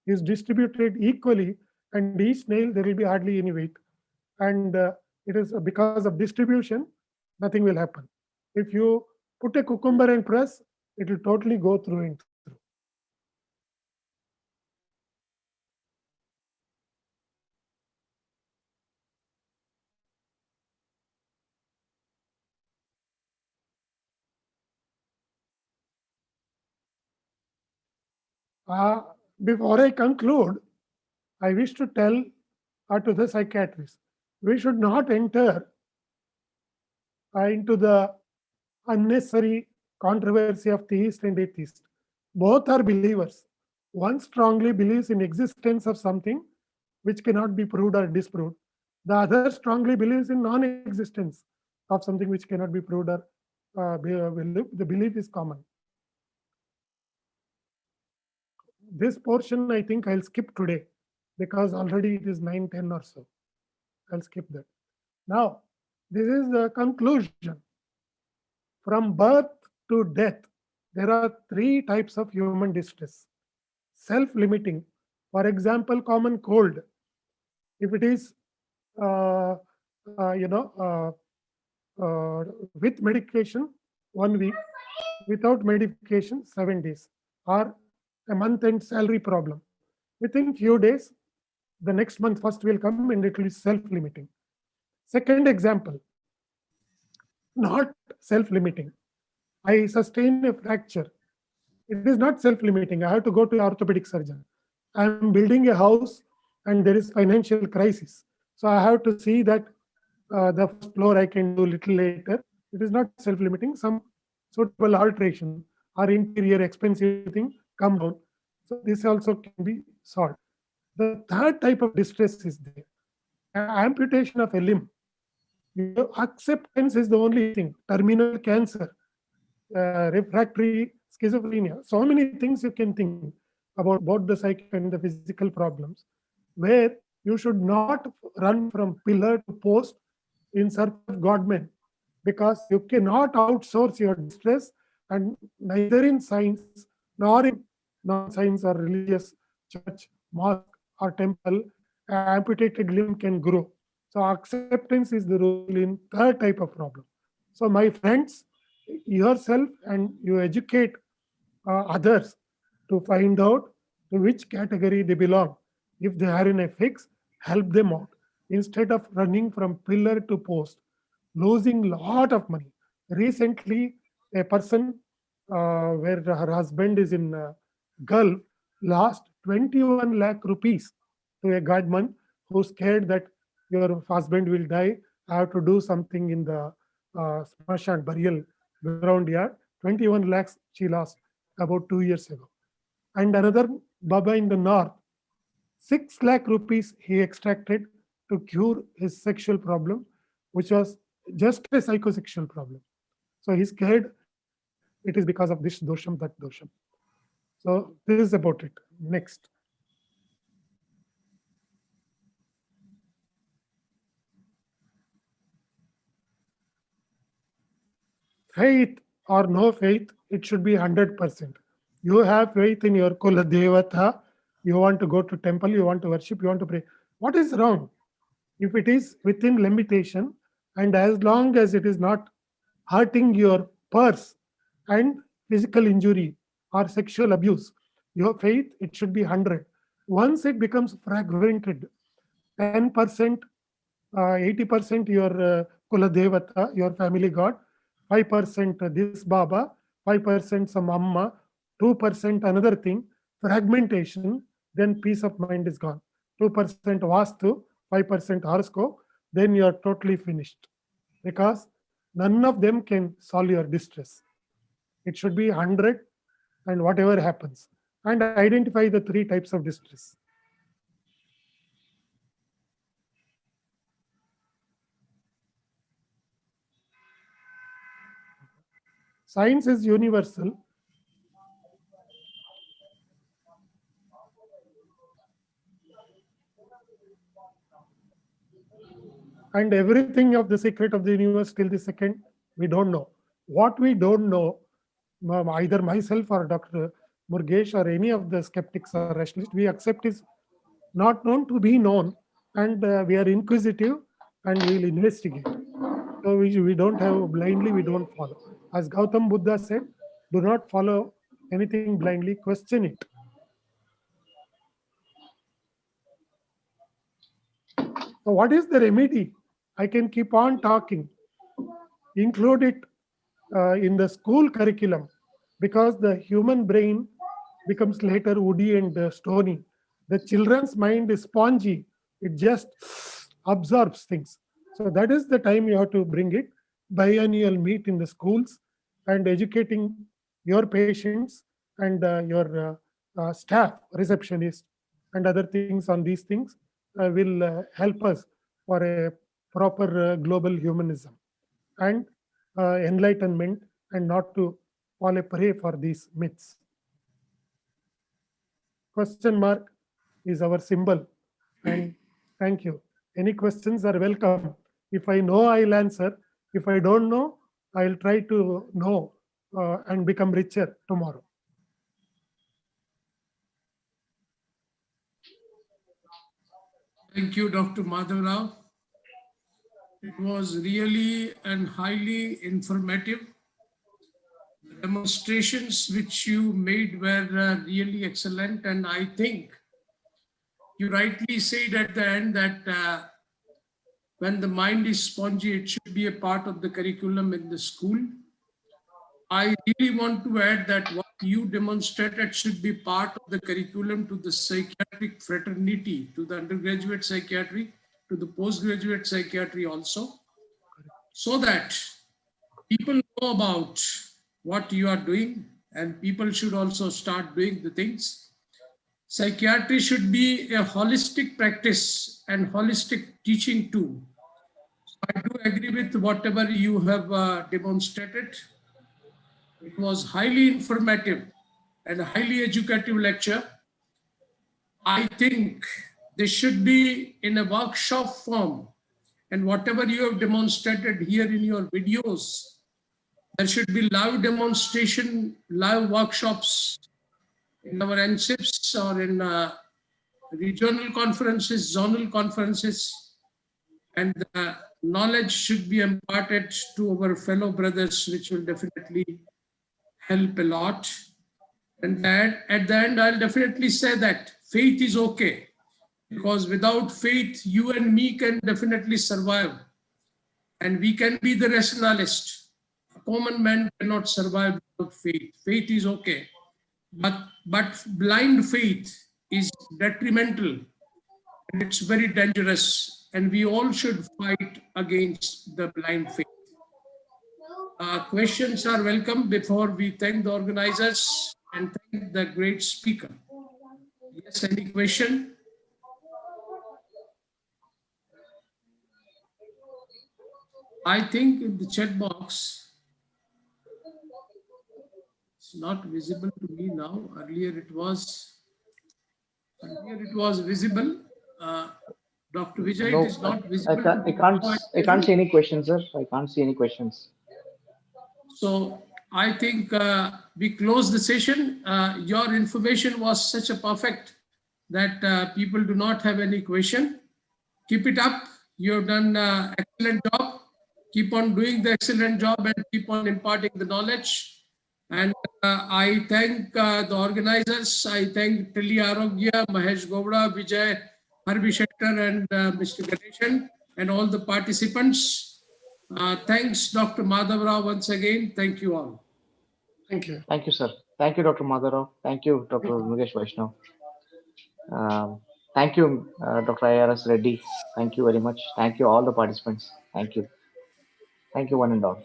is distributed equally, and each nail there will be hardly any weight. And it is because of distribution, nothing will happen. If you put a cucumber and press, it will totally go through and through. Before I conclude, I wish to tell to the psychiatrist, we should not enter into the unnecessary controversy of theist and atheist. Both are believers. One strongly believes in existence of something which cannot be proved or disproved. The other strongly believes in non-existence of something which cannot be proved or the belief is common. This portion I think I'll skip today because already it is 9:10 or so. I'll skip that. Now, this is the conclusion. From birth to death, there are 3 types of human distress. Self-limiting, for example, common cold. If it is, with medication, 1 week, without medication, 7 days, or a month-end salary problem. Within few days, the next month first will come and it will be self-limiting. Second example, not self-limiting. I sustain a fracture. It is not self-limiting. I have to go to an orthopedic surgeon. I am building a house and there is financial crisis. So I have to see that the first floor I can do little later. It is not self-limiting. Some suitable alteration or interior expensive thing come down. So this also can be solved. The third type of distress is there. Amputation of a limb. Acceptance is the only thing. Terminal cancer, refractory schizophrenia. So many things you can think about both the psychic and the physical problems, where you should not run from pillar to post in search of God-men, because you cannot outsource your distress, and neither in science nor in non-science or religious church, mosque or temple, amputated limb can grow. So acceptance is the rule in third type of problem. So my friends, yourself and you educate others to find out to which category they belong. If they are in a fix, help them out. Instead of running from pillar to post, losing lot of money. Recently, a person where her husband is in Gulf lost 21 lakh rupees to a godman who scared that your husband will die. I have to do something in the smashan burial ground yard. 21 lakhs she lost about 2 years ago. And another Baba in the north, 6 lakh rupees he extracted to cure his sexual problem, which was just a psychosexual problem. So he's scared it is because of this dosham, that dosham. So this is about it. Next. Faith or no faith, it should be 100%. You have faith in your Kula Devata, you want to go to temple, you want to worship, you want to pray. What is wrong? If it is within limitation, and as long as it is not hurting your purse and physical injury or sexual abuse, your faith, it should be 100. Once it becomes fragmented, 10%, 80% your Kula Devata, your family god, 5% this Baba, 5% some Amma, 2% another thing, fragmentation, then peace of mind is gone. 2% Vastu, 5% horoscope, then you are totally finished. Because none of them can solve your distress. It should be 100 and whatever happens. And identify the 3 types of distress. Science is universal. And everything of the secret of the universe till the second, we don't know. What we don't know, either myself or Dr. Murgesh or any of the skeptics or rationalists, we accept is not known to be known, and we are inquisitive and we will investigate. So we don't have blindly, we don't follow. As Gautam Buddha said, do not follow anything blindly, question it. So what is the remedy? I can keep on talking. Include it in the school curriculum, because the human brain becomes later woody and stony. The children's mind is spongy. It just absorbs things. So that is the time you have to bring it. Biennial meet in the schools and educating your patients and your staff, receptionist and other things on these things will help us for a proper global humanism and enlightenment, and not to fall a prey for these myths. Question mark is our symbol. And thank you. Any questions are welcome. If I know, I'll answer. If I don't know, I'll try to know and become richer tomorrow. Thank you, Dr. Madhavrao. It was really and highly informative. The demonstrations which you made were really excellent, and I think you rightly said at the end that when the mind is spongy, it should be a part of the curriculum in the school. I really want to add that what you demonstrated should be part of the curriculum to the psychiatric fraternity, to the undergraduate psychiatry, to the postgraduate psychiatry also, so that people know about what you are doing, and people should also start doing the things. Psychiatry should be a holistic practice and holistic teaching too. I do agree with whatever you have demonstrated. It was highly informative and a highly educative lecture. I think this should be in a workshop form, and whatever you have demonstrated here in your videos, there should be live demonstration, live workshops in our NSIPs or in regional conferences, zonal conferences, and the knowledge should be imparted to our fellow brothers, which will definitely help a lot. And that at the end, I'll definitely say that faith is okay, because without faith, you and me can definitely survive. And we can be the rationalist. A common man cannot survive without faith. Faith is okay. But blind faith is detrimental, and it's very dangerous. And we all should fight against the blind faith. Questions are welcome before we thank the organizers and thank the great speaker. Yes, any question? I think in the chat box, it's not visible to me now. Earlier it was visible. Dr. Vijay, No, it is not visible. I can't see any questions, sir. I can't see any questions. So I think we close the session. Your information was such a perfect that people do not have any question. Keep it up. You have done excellent job. Keep on doing the excellent job and keep on imparting the knowledge. And I thank the organizers. I thank Tilly Arogya, Mahesh Govda, Vijay Harbishettar, and Mr. Ganeshan, and all the participants. Thanks, Dr. Madhav Rao, once again. Thank you all. Thank you. Thank you, sir. Thank you, Dr. Madhav Rao. Thank you, Dr. Murugesh Vaishnav. Thank you, Dr. IRS Reddy. Thank you very much. Thank you, all the participants. Thank you. Thank you, one and all.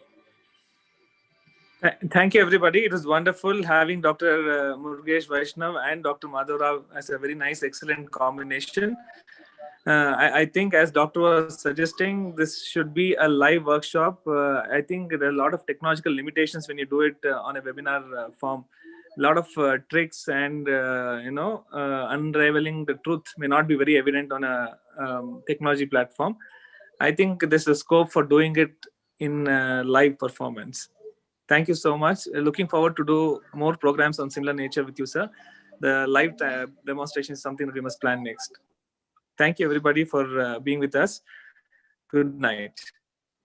Thank you, everybody. It was wonderful having Dr. Murugesh Vaishnav and Dr. Madhav Rao as a very nice, excellent combination. I think, as Doctor was suggesting, this should be a live workshop. I think there are a lot of technological limitations when you do it on a webinar form. A lot of tricks and unraveling the truth may not be very evident on a technology platform. I think there's a scope for doing it in live performance. Thank you so much. Looking forward to do more programs on similar nature with you, sir. The live demonstration is something that we must plan next. Thank you, everybody, for being with us. Good night.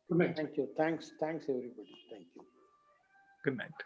Good night. Thank you. Thanks, everybody. Thank you. Good night.